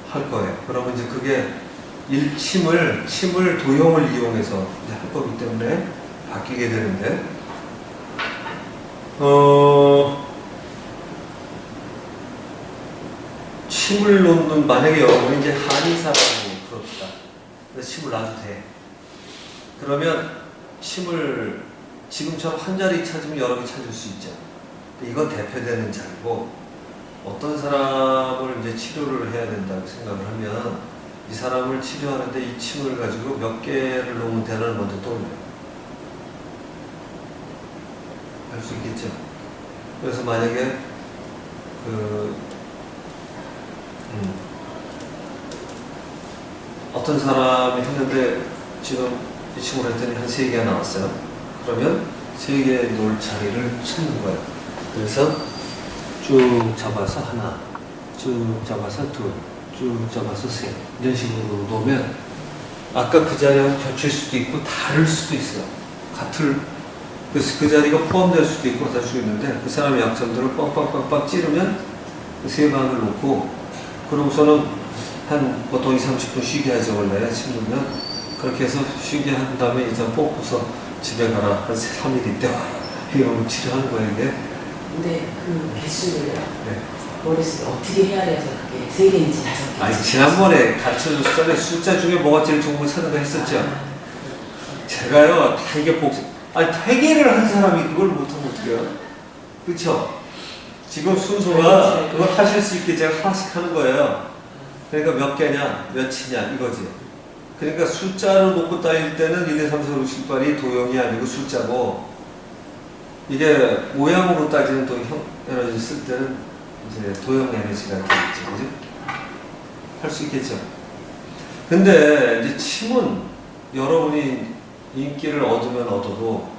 할 거예요. 그러면 이제 그게 침을 도형을 이용해서 할 거기 때문에 바뀌게 되는데, 침을 놓는, 만약에 여러분이 이제 한의사라고 그럽시다. 그래서 침을 놔도 돼. 그러면 침을 지금처럼 한 자리 찾으면 여러 개 찾을 수 있죠. 이건 대표되는 자리고, 어떤 사람을 이제 치료를 해야 된다고 생각을 하면 이 사람을 치료하는데 이 침을 가지고 몇 개를 놓으면 되나를 먼저 떠올려요. 할 수 있겠죠. 그래서 만약에 어떤 사람이 했는데 지금 이 침을 했더니 한 3개가 나왔어요. 그러면 3개 놓을 자리를 찾는 거예요. 그래서 쭉 잡아서 하나, 쭉 잡아서 둘, 쭉 잡아서 셋, 이런 식으로 놓으면 아까 그 자리하고 겹칠 수도 있고 다를 수도 있어요. 그래서 그 자리가 포함될 수도 있고 다를 수도 있는데 그 사람의 약점들을 빡빡빡빡 찌르면 그 3방을 놓고 그러고서는 한 보통 20-30분 쉬게 하죠. 원래 침누면 그렇게 해서 쉬게 한 다음에 일단 뽑고서 집에 가라. 한 3일 있다 와라. 이러면 치료하는 거예요 이게. 근데 그 개수를요. 네. 머릿속에 어떻게 해야 돼서 그게 3개인지 5개인지. 아니 지난번에 가르쳐줬을 때 숫자 중에 뭐가 제일 좋은 걸 찾는 거 했었죠. 제가요 다 이게 회계를 한 사람이 그걸 못하면 어떡해요? 그쵸? 지금 순서가 그걸 하실 수 있게 제가 하나씩 하는 거예요. 그러니까 몇 개냐, 몇이냐 이거지. 그러니까 숫자로 놓고 따질 때는 1, 2, 3, 4, 5, 6, 7, 8이 도형이 아니고 숫자고, 이게 모양으로 따지는 도형 에너지 쓸 때는 이제 도형 에너지가 되겠죠. 그죠? 할 수 있겠죠. 근데 이제 침은 여러분이 인기를 얻으면 얻어도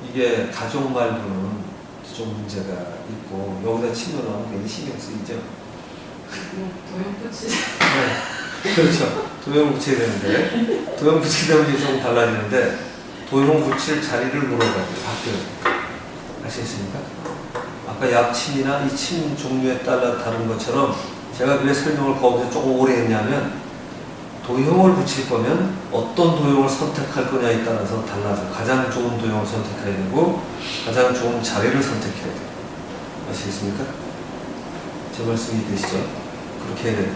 이게 가족 말고는 좀 문제가 있고, 여기다 침을 넣으면 굉장히 신경 쓰이죠. 도형 끝이 네. 그렇죠. 도형 붙여야 되는데, 도형 붙이려면 이제 좀 달라지는데, 도형 붙일 자리를 물어가지고 바뀌어요. 아시겠습니까? 아까 약침이나 이 침 종류에 따라 다른 것처럼 제가 왜 설명을 거기서 조금 오래 했냐면, 도형을 붙일 거면 어떤 도형을 선택할 거냐에 따라서 달라서 가장 좋은 도형을 선택해야 되고 가장 좋은 자리를 선택해야 돼요. 아시겠습니까? 제 말씀이 되시죠? 그렇게 해야 돼요.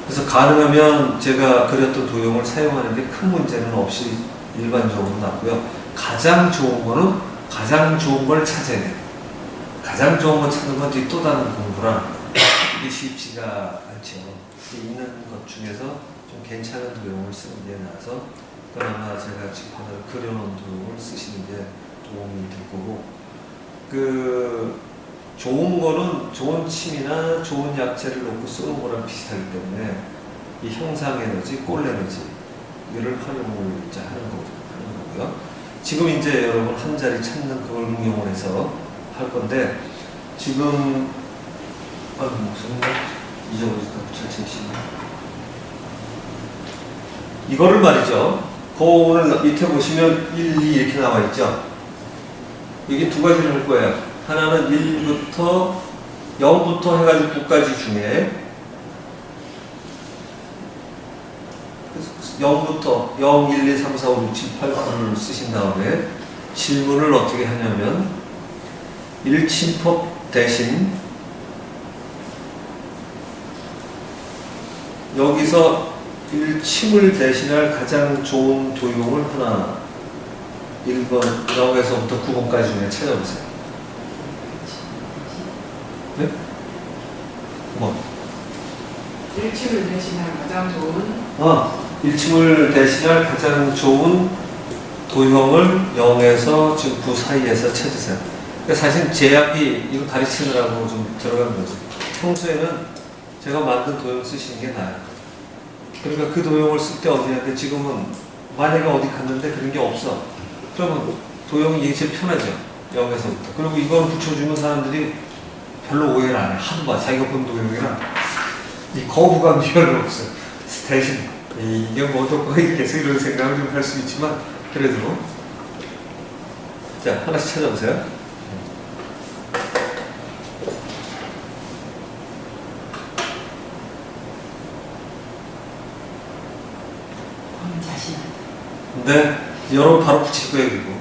그래서 가능하면 제가 그렸던 도형을 사용하는 데 큰 문제는 없이 일반적으로 놨고요. 가장 좋은 거는 가장 좋은 걸 찾아야 돼요. 가장 좋은 걸 찾는 건 또 다른 공부라 이게 쉽지가 않죠. 있는 것 중에서 좀 괜찮은 도형을 쓰는 게 나아서 그나마 제가 지금 하나 그려놓은 도형을 쓰시는 게 도움이 될 거고, 좋은 거는 좋은 침이나 좋은 약재를 놓고 쓰는 거랑 비슷하기 때문에 이 형상 에너지, 꼴 에너지 이를 활용을 이제 하는 거고요. 지금 이제 여러분 한 자리 찾는 그걸 응용을 해서 할 건데, 지금 목소리가 잊어버리니까 천천히 이거를 말이죠. 오늘 밑에 보시면 1, 2 이렇게 나와 있죠. 여기 두 가지를 할 거예요. 하나는 1부터 0부터 해가지고 9까지 중에 0부터 0, 1, 2, 3, 4, 5, 6, 7, 8, 9를 쓰신 다음에 질문을 어떻게 하냐면 일침법 대신 여기서 일침을 대신할 가장 좋은 도형을 하나 1번 0에서부터 9번까지 중에 찾아보세요. 네? 9번. 일침을 대신할 가장 좋은 일침을 대신할 가장 좋은 도형을 0에서 지금 9 사이에서 찾으세요. 그러니까 사실 제약이 이거 가르치느라고 좀 들어간 거죠. 평소에는 제가 만든 도형 쓰시는 게 나아요. 그러니까 그 도형을 쓸 때 어디 하는데 지금은 만약에 어디 갔는데 그런 게 없어. 그러면 도형이 이게 제일 편하죠. 0에서부터. 그리고 이걸 붙여주는 사람들이 별로 오해를 안 해. 한 번 자기가 본 도형이랑 이 거부감이 별로 없어요. 대신 이게 뭐 어떨까 계속 이런 생각을 좀 할 수 있지만 그래도 자 하나씩 찾아보세요. 자신한테. 근데 여러분 바로 붙일 거예요. 그리고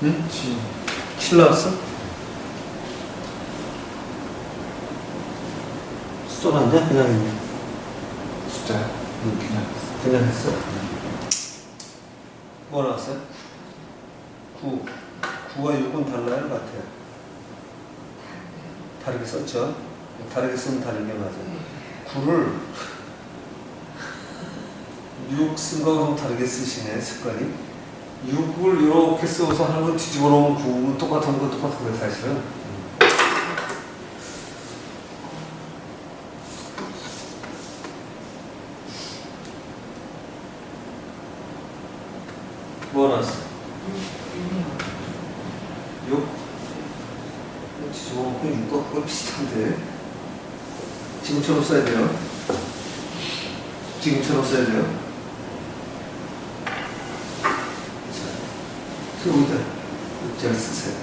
응? 7 나왔어? 쏘는데? 그냥 있네. 숫자 그냥 했어? 뭐 나왔어요? 9 9와 6은 달라요? 같아요? 다르게 썼죠? 다르게 쓰면 다른 게 맞아요. 9를 6 쓴 거하고 다르게 쓰시네 습관이. 6을 이렇게 써서 하는 건 뒤집어 놓으면 9는 똑같은 건 똑같은 거예요 사실은. 뭐 나왔어? 6? 뒤집어 놓고 6과 그거 비슷한데 지금처럼 써야 돼요. 지금처럼 써야 돼요. 여기다 6자를 쓰세요.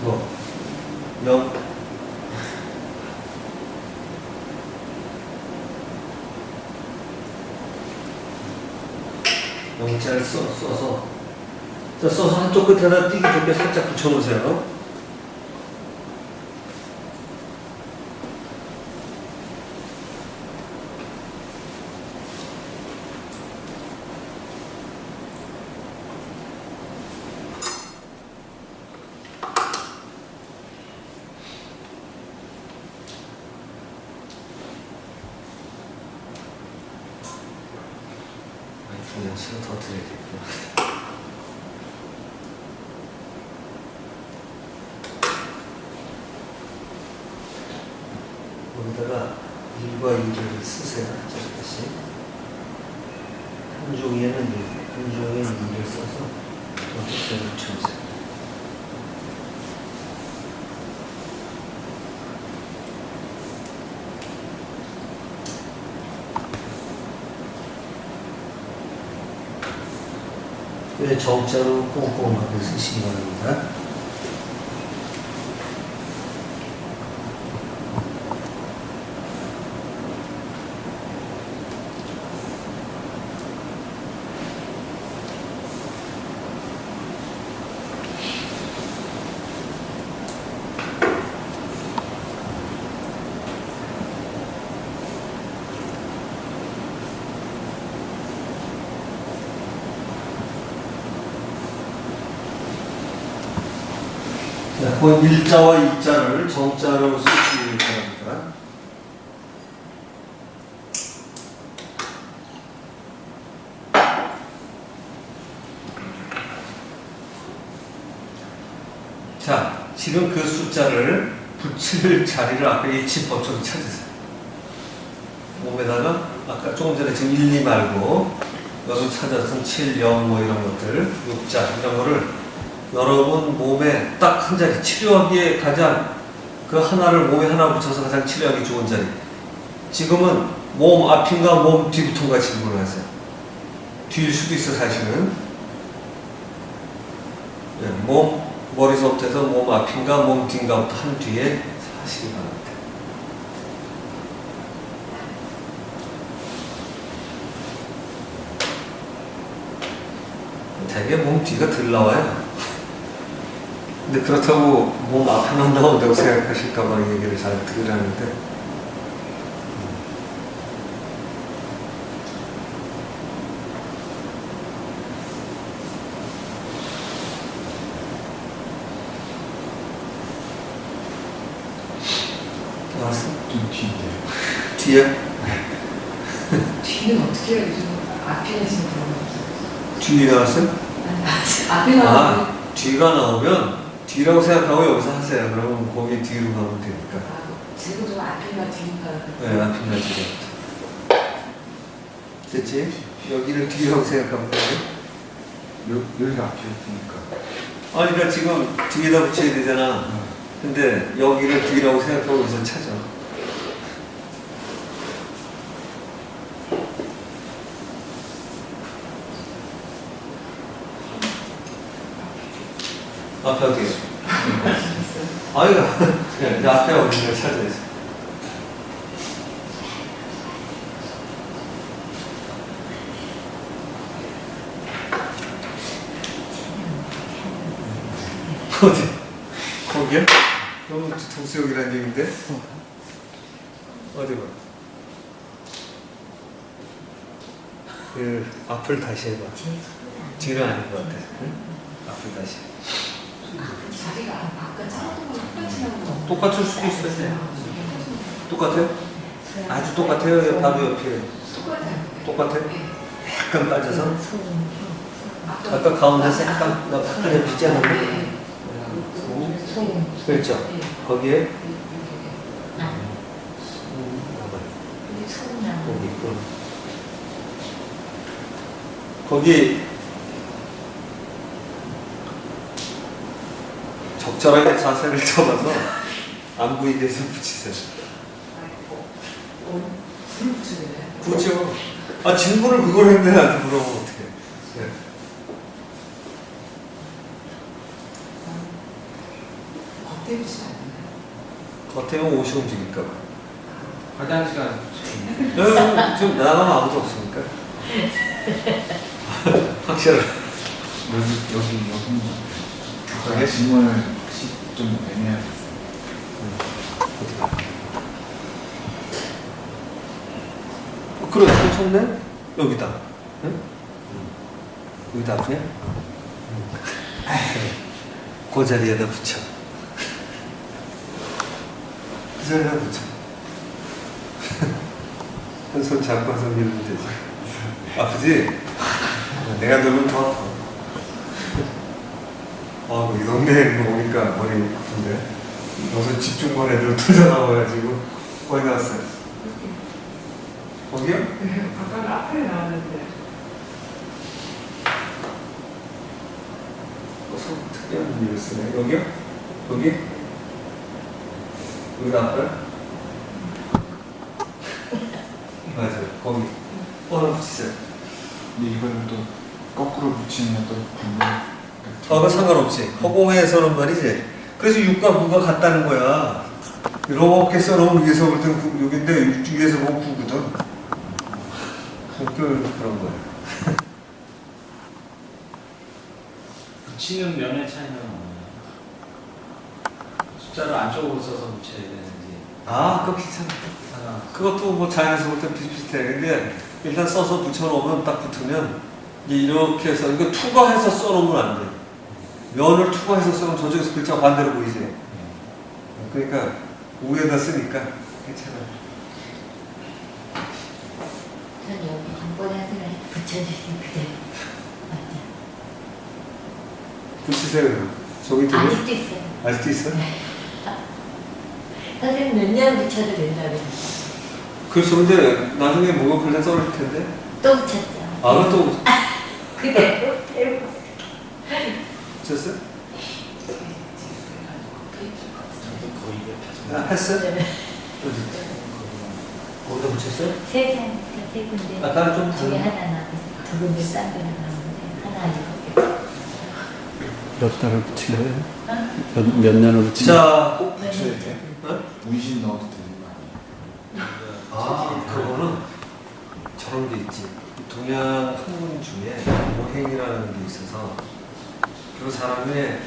뭐 0 0자를 써서 한쪽 끝에다 띄기 좋게 살짝 붙여놓으세요. 그냥 시간 더 드려야 되겠구나. 여기다가 1과 2를 쓰세요. 다시 한 종이에는 1, 한 종이에는 2를 써서 이렇게 붙여주세요. 정자로 꼼꼼하게 쓰시기 바랍니다. 그 1자와 2자를 정자로 쓰시기 바랍니다. 자, 지금 그 숫자를 붙일 자리를 아까 일침법처럼 찾으세요. 몸에다가 아까 조금 전에 지금 1, 2 말고 여기 찾았던 7, 0 뭐 이런 것들 6자 이런 거를 여러분 몸에 딱 한 자리 치료하기에 가장 그 하나를 몸에 하나 붙여서 가장 치료하기 좋은 자리. 지금은 몸 앞인가 몸 뒤부터인가 질문을 하세요. 뒤일 수도 있어 사실은. 네, 몸 머리서부터 해서 몸 앞인가 몸 뒤인가부터 한 뒤에 하시기 바랍니다. 되게 몸 뒤가 덜 나와요. 근데 그렇다고 몸 앞에만 나온다고 생각하실까봐 얘기를 잘 드리라는데, 나왔어? 좀 뒤인데요. 뒤에? 뒤는 어떻게 해야 되죠? 앞에는 지금 그런 거 없어요. 뒤에 나왔어요? 앞에 나오면 아, 뒤가 나오면 뒤라고 생각하고 여기서 하세요. 그러면 거기 뒤로 가면 되니까. 지금 좀 앞에나 뒤인가. 네, 앞이나 뒤로. 됐지? 여기를 뒤라고 생각하면 돼요. 여기가 앞이었으니까. 아니, 그러니까 지금 뒤에다 붙여야 되잖아. 근데 여기를 뒤라고 생각하고 여기서 찾아. 앞에 어디에? 아이가, 이제 앞에 어딘가 찾아야지. 어디? 거기야? 너무 뒤통수역이라는 얘기인데? 어디 봐. 그 앞을 다시 해봐. 뒤는 아닌 것 같아. 응? 앞을 다시. 자리가 아까 찾았던 거랑 똑같이 나오는 거. 똑같을 수도 있어요. 똑같아요? 아주 똑같아요. 바로 옆에. 똑같아? 약간 빠져서. 아까 가운데서 약간 옆이지 않았나? 그렇죠. 거기에 거기 있고. 거기 적절하게 자세를 잡아서 안 보이게 해서 붙이세요. 불을 붙여야 되나요? 그렇죠. 아, 질문을 그걸 했는데 나한테 물어보면 어떡해. 네. 겉에 붙이면 안 되나요? 겉에면 옷이 움직일까 봐. 화장실 안 네, 지금 나가면 아무도 없으니까. 확실해. 여기. 아까 질문을 좀 애매하겠어요. 그래, 괜찮네? 여기다. 응? 여기다 아프냐? 그 자리에다 붙여. 그 자리에다 붙여. 한 손 잡고 한 손 밀면 되지. 아프지? 내가 누르면 더 아파. 이 동네에 오니까 머리 아픈데. 무슨 집중권 애들 터져나와가지고 거기 나왔어요. 거기요? 아까 앞에 나왔는데. 무슨 특이한 일을 쓰네. 여기요? 여기? 여기다 앞에? 맞아요. 거기. 하나 붙이세요. 근데 이거를 또 거꾸로 붙이면 또 반대. 그거 상관없지. 허공에서는 말이지. 그래서 6과 9가 같다는 거야. 이렇게 써놓으면 위에서 볼 때는 6인데 위에서 보면 9거든. 그런 거야. 붙이는 면의 차이는 없나요? 숫자를 안쪽으로 써서 붙여야 되는지. 그거 귀찮아. 그것도 뭐 자연에서 볼 때 비슷비슷해. 근데 일단 써서 붙여놓으면 딱 붙으면 이렇게 해서 이거 투과해서 써놓으면 안 돼. 면을 투과해서 써놓으면 저쪽에서 글자가 반대로 보이지. 그러니까 위에다 쓰니까 괜찮아. 전 여기 한번에 하더라 붙여주신 그대로 맞죠? 붙이세요. 저기 되게 아직도 있어요. 아직도 있어? 선생님 몇 년 붙여도 된다고 그렇죠. 근데 나중에 목욕할 때 썰을 텐데. 또 붙였죠. 그것도 그대로 붙였어요? 저도 거의 했어요? 네. 거기다 붙였어요? 세 군데 아까는 좀 중에 다른 하나 나고 두 군데 딴 데는 나오는데 하나 아직 몇 달을 붙인 거예요? 몇 년을 붙인 거예요? 자, 꼭 네. 붙여야 돼. 어? 문신 넣어도 되는 거 아니에요? 아, 그거는 저런 게 있지. 동양 학문 중에 모행이라는 게 있어서 그 사람의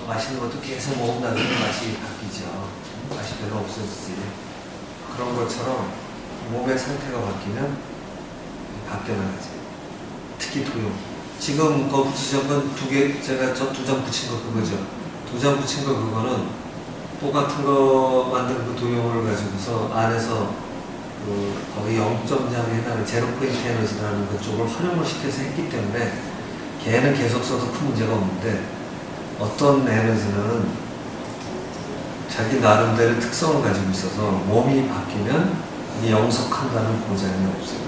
맛있는 것도 계속 먹으면 나중에 맛이 바뀌죠. 맛이 별로 없어지지. 그런 것처럼 몸의 상태가 바뀌면 바뀌어나가지. 특히 도용. 지금 거 붙이신 건 두 개, 제가 저 두 장 붙인 거 그거죠. 두 장 붙인 거 그거는 똑같은 거 만든 그 도용을 가지고서 안에서 그 거의 0점장에 해당하는 제로 포인트 에너지라는 그쪽을 활용을 시켜서 했기 때문에 걔는 계속 써도 큰 문제가 없는데 어떤 에너지는 자기 나름대로 특성을 가지고 있어서 몸이 바뀌면 이게 영속한다는 보장이 없어요.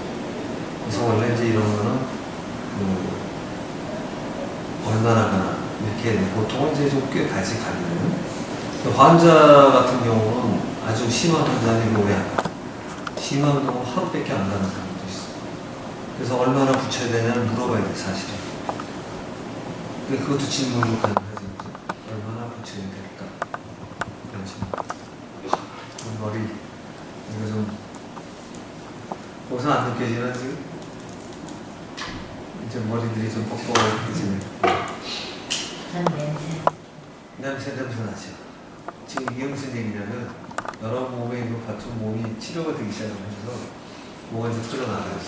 그래서 원래 이제 이런 거는 얼마나 가나 이렇게 보통은 이제 좀 꽤 가지 가면 환자 같은 경우는 아주 심한 환자는 오래 안 가. 심한 경우 하루밖에 안 가는 사람도 있어. 그래서 얼마나 붙여야 되냐를 물어봐야 돼 사실은. 근데 그것도 질문으로 가능하지. 얼마나 붙여야 될까? 그렇지. 머리 이거 좀 거기서 안 느껴지나 지금? 이제 머리들이 좀 뻑뻑해지네. 냄새. 냄새 나죠. 지금 이게 무슨 얘기냐면 여러 몸에 있는 같은 몸이 치료가 되기 시작하면서 뭐가 이제 터져나가요.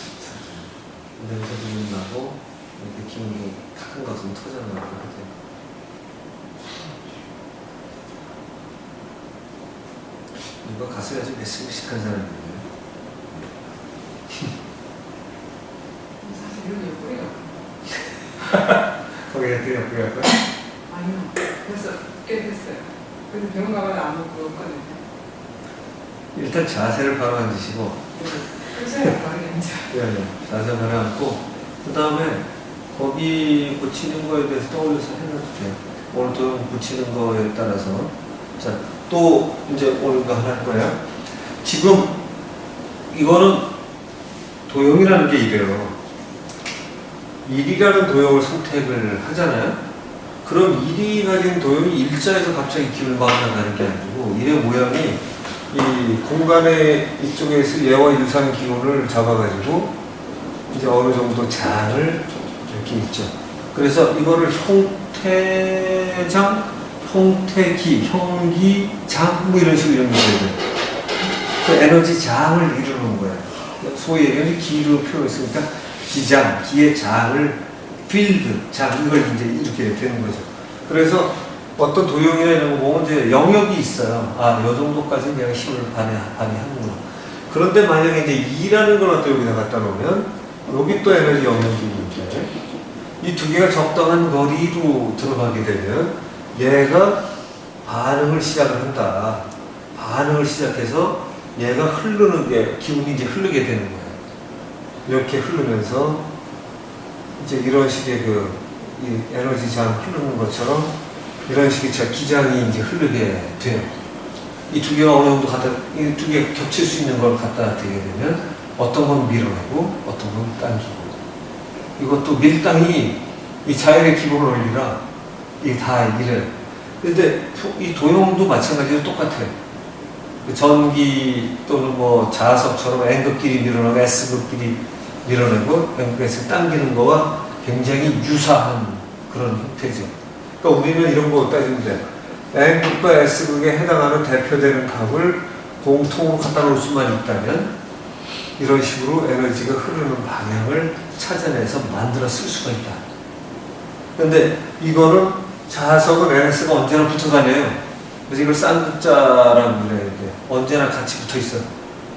냄새도 나고 이렇게 기운이 큰 것은 터져나가고 하죠. 이거 가슴이 아주 메스메식한 사람이에요. 사실 이런 예뻐요. 거기에 되게 예쁘게 할까요? 아니요. 벌써 꽤 됐어요. 그래서 병원 가면 안 먹고 거든요. 일단 자세를 바로 앉으시고 그래서 바르게 앉아. 자세 바로 앉고 그 다음에 거기 붙이는 거에 대해서 떠올려서 해놔도 돼요. 오늘 또 붙이는 거에 따라서 자, 또 이제 오늘 거 하나 할 거예요. 지금 이거는 도형이라는 게 이래요. 일이라는 도형을 선택을 하잖아요. 그럼 일이 가진 도형이 일자에서 갑자기 기운을 막 나가는 게 아니고 일의 모양이 이 공간의 이쪽에서 얘와 유사한 기운을 잡아가지고 이제 어느 정도 장을 이렇게 있죠. 그래서 이거를 형태장, 형태기, 형기장 뭐 이런 식으로 이름을 줘야 돼요. 그 에너지 장을 이루는 거예요. 소위 얘기하면 기로 표현했으니까 기장, 기의 장을 필드, 장 이걸 이제 이렇게 되는 거죠. 그래서 어떤 도형이나 이런 거 보면 이제 영역이 있어요. 아, 요 정도까지 내가 힘을 발휘하는구나. 그런데 만약에 이제 2라는 걸 갖다 여기다 갖다 놓으면 여기 또 에너지 영역이 있는데 이 두 개가 적당한 거리로 들어가게 되면 얘가 반응을 시작을 한다. 반응을 시작해서 얘가 흐르는 게 기운이 이제 흐르게 되는 거예요. 이렇게 흐르면서 이제 이런 식의 이 에너지 장 흐르는 것처럼 이런 식의 기장이 이제 흐르게 돼요. 이 두 개가 어느 정도 이 두 개 겹칠 수 있는 걸 갖다 대게 되면 어떤 건 밀어내고 어떤 건 당기고 이것도 밀당이 이 자연의 기본 원리라 이게 다 이래. 근데 이 도형도 마찬가지로 똑같아요. 전기 또는 뭐 자석처럼 N극끼리 밀어내고 S극끼리 밀어내고 S를 당기는 거와 굉장히 유사한 그런 형태죠. 그러니까 우리는 이런 거 따지면 돼. N극과 S극에 해당하는 대표되는 값을 공통으로 갖다 놓을 수만 있다면 이런 식으로 에너지가 흐르는 방향을 찾아내서 만들어 쓸 수가 있다. 그런데 이거는 자석은 NS가 언제나 붙어 다녀요. 그래서 이걸 쌍극자라고 그래야 돼. 언제나 같이 붙어 있어요.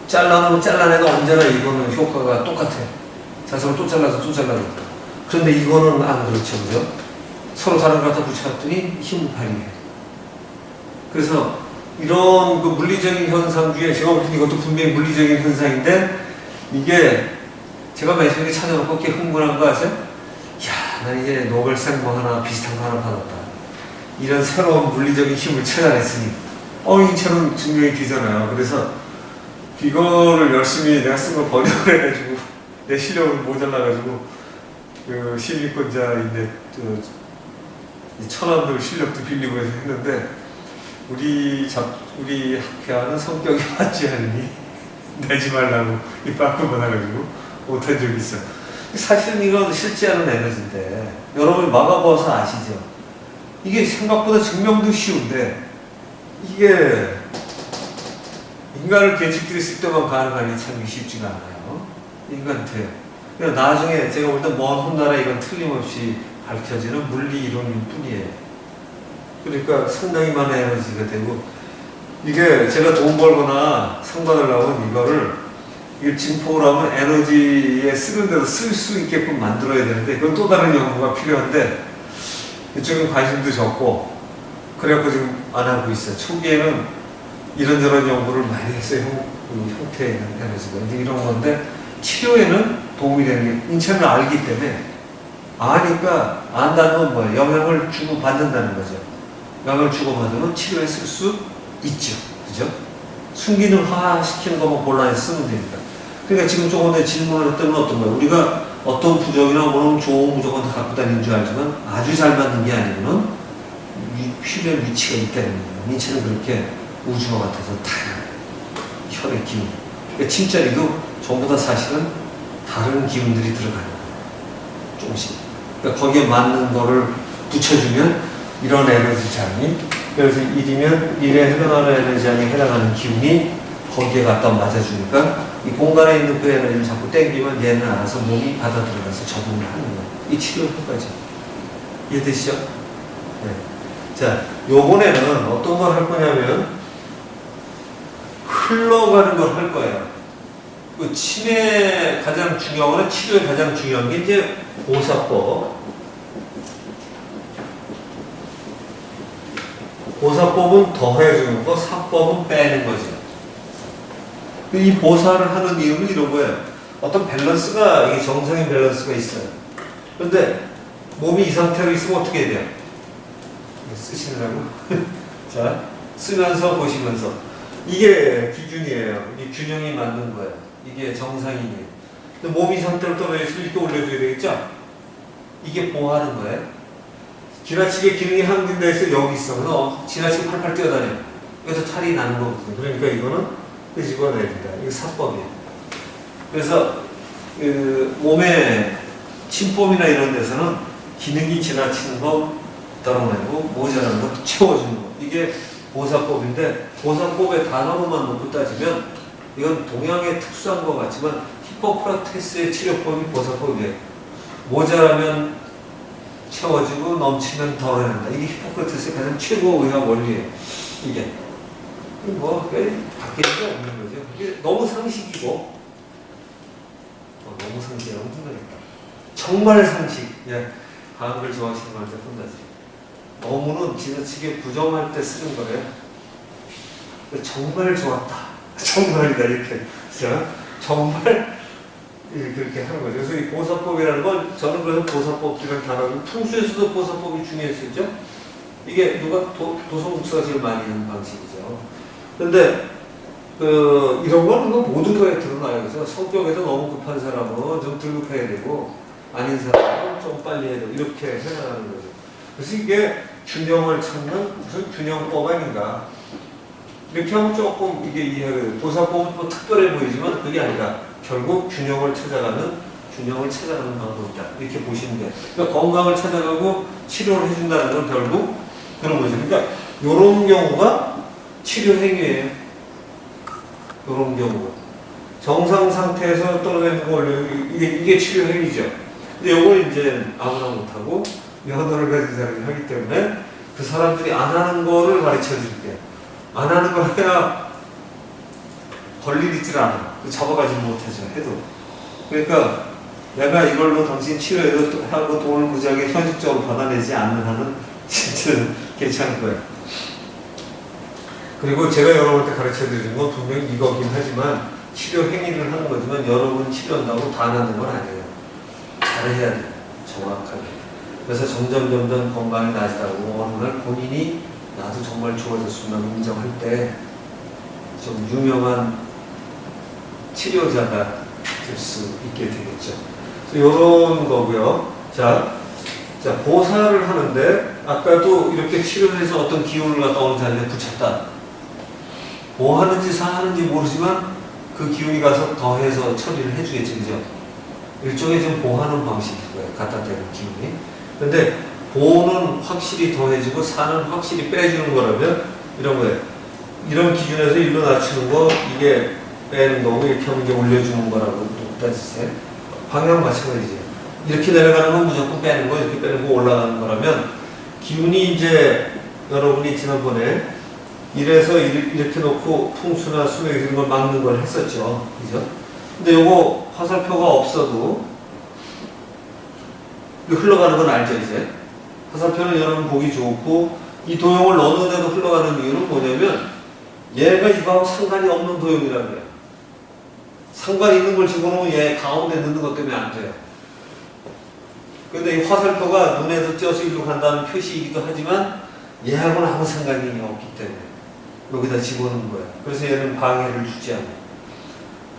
잘라놓으면 잘라내도 언제나 이거는 효과가 똑같아요. 자석을 또 잘라서 또 잘라서. 그런데 이거는 안 그렇죠. 그죠? 서로 다른 걸 갖다 붙여놨더니 힘을 발휘해. 그래서 이런 그 물리적인 현상 중에 제가 볼 때 이것도 분명히 물리적인 현상인데 이게 제가 매수에 찾아놓고 이렇게 흥분한 거 아세요? 야, 난 이제 노벨상 뭐 하나 비슷한 거 하나 받았다. 이런 새로운 물리적인 힘을 찾아냈으니 인체는 증명이 되잖아요. 그래서 이거를 열심히 내가 쓴 걸 번역을 해가지고 내 실력은 모자라가지고 그 시민권자인데 이 천안들 실력도 빌리고 해서 했는데 우리 학회와는 성격이 맞지 않으니 내지 말라고 입밖을 받아가지고 못한 적이 있어. 사실은 이건 실제 않은 에너지인데 여러분이 막아보아서 아시죠? 이게 생각보다 증명도 쉬운데 이게 인간을 계측드렸을 때만 가능하니 참 쉽지가 않아요. 인간한테. 나중에 제가 볼 때 먼 훗날에 이건 틀림없이 밝혀지는 물리 이론일 뿐이에요. 그러니까 상당히 많은 에너지가 되고 이게 제가 돈 벌거나 상 받으려면 이걸 증폭을 하면 에너지에 쓰는 대로 쓸 수 있게끔 만들어야 되는데 그건 또 다른 연구가 필요한데 이쪽은 관심도 적고 그래갖고 지금 안 하고 있어요. 초기에는 이런저런 연구를 많이 했어요. 형태에 있는 에너지가. 이제 이런 건데 치료에는 도움이 되는 게 인체는 알기 때문에 아니까 안다는 건 뭐예요? 영향을 주고 받는다는 거죠. 영향을 주고 받으면 치료에 쓸 수 있죠. 그죠? 순기능화시키는 것만 골라내서 쓰면 됩니다. 그러니까 지금 조금 전에 질문을 했던 건 어떤 거예요? 우리가 어떤 부적이나 뭐는 좋은 무조건 다 갖고 다니는 줄 알지만 아주 잘 맞는 게 아니면은 필요한 위치가 있다는 거예요. 인체는 그렇게 우주와 같아서 다양해요. 혈의 기운. 그러니까 침자리도 전부 다 사실은 다른 기운들이 들어가는 거예요. 조금씩. 그러니까 거기에 맞는 거를 붙여주면 이런 에너지장이, 그래서 1이면 1에 해당하는 에너지장에 해당하는 기운이 거기에 갖다 맞아주니까 이 공간에 있는 그 에너지를 자꾸 땡기면 얘는 알아서 몸이 받아 들어가서 적응을 하는 거예요. 이 치료 효과죠. 이해되시죠? 네. 자, 요번에는 어떤 걸 할 거냐면 흘러가는 걸 할 거예요. 그 치매 가장 중요한 거는 치료에 가장 중요한 게 이제 보사법. 보사법은 더해주는 거, 사법은 빼는 거죠. 이 보사를 하는 이유는 이런 거예요. 어떤 밸런스가, 이게 정상인 밸런스가 있어요. 그런데 몸이 이 상태로 있으면 어떻게 해야 돼요? 쓰시느라고. 자, 쓰면서 보시면서. 이게 기준이에요. 이게 균형이 맞는 거예요. 이게 정상인이에요. 근데 몸이 이 상태로 떨어져 있으면 이렇게 올려줘야 되겠죠? 이게 보호하는 거예요. 지나치게 기능이 항진돼 있어 여기 있어. 그래서 지나치게 팔팔 뛰어다녀. 여기서 탈이 나는 거거든요. 그러니까 이거는 끄집어내야 된다. 이거 사법이에요. 그래서 그 몸의 침범이나 이런 데서는 기능이 지나치는 거 떨어내고 모자라는 거 채워주는 거. 이게 보사법인데 보사법의 단어로만 놓고 따지면 이건 동양의 특수한 것 같지만 히포크라테스의 치료법이 보사법이에요. 모자라면 채워주고 넘치면 덜어낸다. 이게 히포크라테스의 가장 최고 의학 원리예요. 이게 뭐 바뀌는 게 없는 거죠. 이게 너무 상식이고 너무 상식이라고 혼나겠다. 정말 상식. 예, 한글 좋아하시는 분한테 혼나지. 너무는 지나치게 부정할 때 쓰는 거예요. 정말 좋았다. 정말이다 이렇게. 자, 정말 그렇게 하는 거죠. 그래서 이 보사법이라는 건 저는 그래서 보사법이라는 단어를 풍수에서도 보사법이 중요해 쓰죠. 이게 누가 도성국사가 제일 많이 하는 방식이죠. 그런데 이런 거는 모든 거에 드러나요. 그래서 성격에도 너무 급한 사람은 좀 들급해야 되고 아닌 사람은 좀 빨리 해야 되고 이렇게 해나가는 거죠. 그래서 이게 균형을 찾는 무슨 균형법 아닌가. 이렇게 하면 조금 이게 이해가 돼요. 보사법은 뭐 특별해 보이지만 그게 아니라 결국 균형을 찾아가는 방법이다. 이렇게 보시면 돼요. 그러니까 건강을 찾아가고 치료를 해준다는 건 결국 그런 거죠. 그러니까 이런 경우가 치료 행위예요. 이런 경우가. 정상 상태에서 떨어지는 걸 이게 치료 행위죠. 근데 이걸 이제 아무나 못하고 면허를 가진 사람이 하기 때문에 그 사람들이 안 하는 거를 가르쳐 줄게요. 안 하는 걸 해야 걸릴 있질 않아. 잡아가지 못하죠. 해도. 그러니까 내가 이걸로 당신 치료해도 하고 돈을 무지하게 현실적으로 받아내지 않는 한은 진짜 괜찮을 거예요. 그리고 제가 여러분한테 가르쳐 드리는 건 분명히 이거긴 하지만 치료 행위를 하는 거지만 여러분 치료한다고 다 하는 건 아니에요. 잘해야 돼요. 정확하게. 그래서 점점 건강이 나아지다고 어느 날 본인이 나도 정말 좋아졌으면 인정할 때 좀 유명한 치료자가 될 수 있게 되겠죠. 이런 거고요. 자, 보살을 하는데 아까도 이렇게 치료해서 어떤 기운을 갖다 어느 자리에 붙였다. 뭐 하는지 사하는지 모르지만 그 기운이 가서 더해서 처리를 해주겠죠. 그죠? 일종의 좀 보하는 방식일 거예요. 갖다 대는 기운이. 근데 보는 확실히 더해지고 사는 확실히 빼주는 거라면 이런 거예요. 이런 기준에서 일로 낮추는 거 이게 빼는 거고 이렇게 하면 이제 올려주는 거라고 따지세요. 방향 마찬가지죠. 이렇게 내려가는 건 무조건 빼는 거, 이렇게 빼는 거 올라가는 거라면 기운이 이제 여러분이 지난번에 이래서 이렇게 놓고 풍수나 수맥 이런 걸 막는 걸 했었죠. 그죠? 근데 요거 화살표가 없어도 흘러가는 건 알죠, 이제? 화살표는 여러분 보기 좋고 이 도형을 어느 데도 흘러가는 이유는 뭐냐면 얘가 이거하고 상관이 없는 도형이라는 거예요. 상관이 있는 걸 집어넣으면 얘 가운데 넣는 것 때문에 안 돼요. 근데 이 화살표가 눈에서 띄어서 일로 간다는 표시이기도 하지만 얘하고는 아무 상관이 없기 때문에 여기다 집어넣는 거예요. 그래서 얘는 방해를 주지 않아요.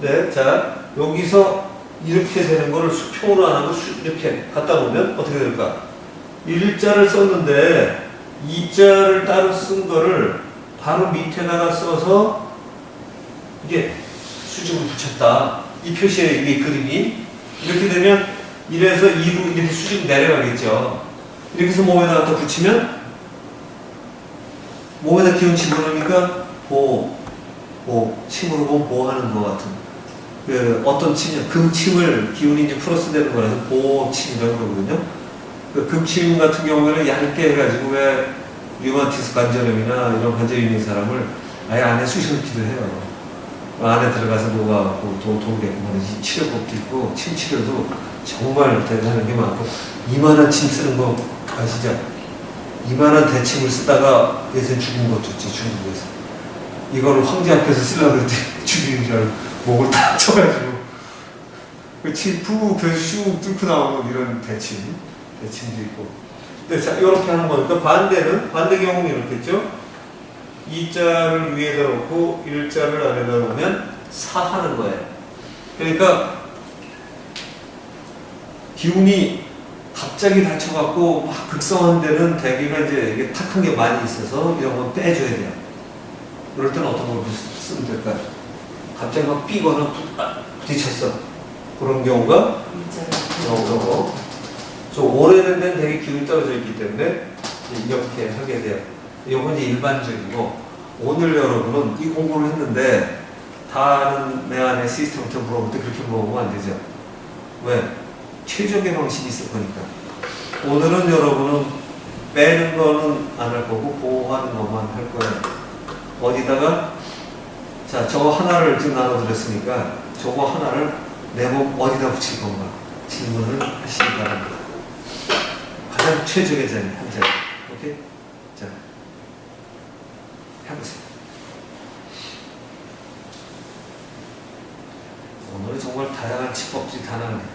네, 자, 여기서 이렇게 되는 거를 수평으로 안 하고 이렇게 갖다 놓으면 어떻게 될까? 일자를 썼는데 이자를 따로 쓴 거를 바로 밑에다가 써서 이게 수직을 붙였다. 이 표시에 이 그림이 이렇게 되면 이래서 2로 이렇게 수직 내려가겠죠. 이렇게 해서 몸에다 갖다 붙이면 몸에다 기운 집어넣으니까 침으로 보면 보하는 것 같은 그 어떤 침이요? 금침을 기운이 이제 플러스 되는 거라서 보침이라고 그러거든요. 그 금침 같은 경우에는 얇게 해가지고 왜 류마티스 관절염이나 이런 관절이 있는 사람을 아예 안에 쑤셔넣기도 해요. 안에 들어가서 녹아갖고 돌게끔 하는 치료법도 있고 침 치료도 정말 대단한 게 많고 이만한 침 쓰는 거 아시죠? 이만한 대침을 쓰다가 예전에 죽은 것도 있지, 중국에서. 이거를 황제 앞에서 쓰려고 그랬더니 죽이는 줄 알고 목을 딱 쳐가지고 푹 쭉 뚫고 나오는 이런 대침도 있고. 근데 자, 이렇게 하는 거니까 반대 경우는 이렇겠죠? 이자를 위에다 놓고 일자를 아래다 놓으면 사하는 거예요. 그러니까 기운이 갑자기 닫혀갖고 막 극성한 데는 대기가 이제 이게 탁한 게 많이 있어서 이런 건 빼줘야 돼요. 그럴 때는 어떤 걸 쓰면 될까요? 갑자기 막 삐거나 부딪혔어. 그런 경우가 좀 오래된 데는 되게 기운이 떨어져 있기 때문에 이렇게 하게 돼요. 이건 이제 일반적이고 오늘 여러분은 이 공부를 했는데 다른 내 안의 시스템부터 물어볼 때 그렇게 물어보면 안 되죠. 왜? 최적의 방식이 있을 거니까. 오늘은 여러분은 빼는 거는 안 할 거고 보호하는 것만 할 거예요. 어디다가 자 저거 하나를 지금 나눠드렸으니까 저거 하나를 내 몸 어디다 붙일 건가 질문을 하시기 바랍니다. 가장 최적의 자리 한 자리. 오케이? 자 해보세요. 오늘은 정말 다양한 치법들이 다 나오네요.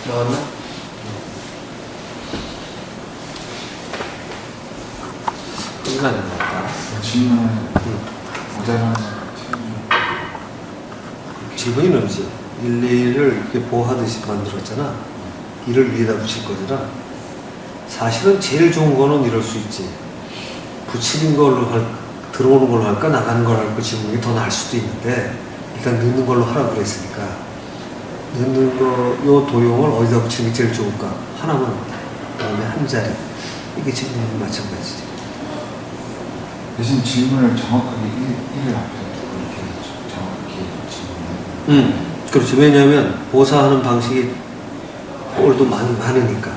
나왔나? 이거 안 나왔다. 질문을 모자라는 지분이 넘지. 1, 2를 이렇게 보호하듯이 만들었잖아. 이를 위에다 붙일 거잖아. 사실은 제일 좋은 거는 이럴 수 있지. 붙이는 걸로 들어오는 걸로 할까 나가는 걸로 할까 지분이 더 나을 수도 있는데 일단 넣는 걸로 하라고 그랬으니까 넣는 거, 요 도형을 어디다 붙이는 게 제일 좋을까? 하나만, 그다음에 한 자리. 이게 지분이 마찬가지지. 대신 질문을 정확하게 1을 앞에 두고 이렇게 정확히 질문을 그렇죠. 왜냐하면 보사하는 방식이 볼도 많으니까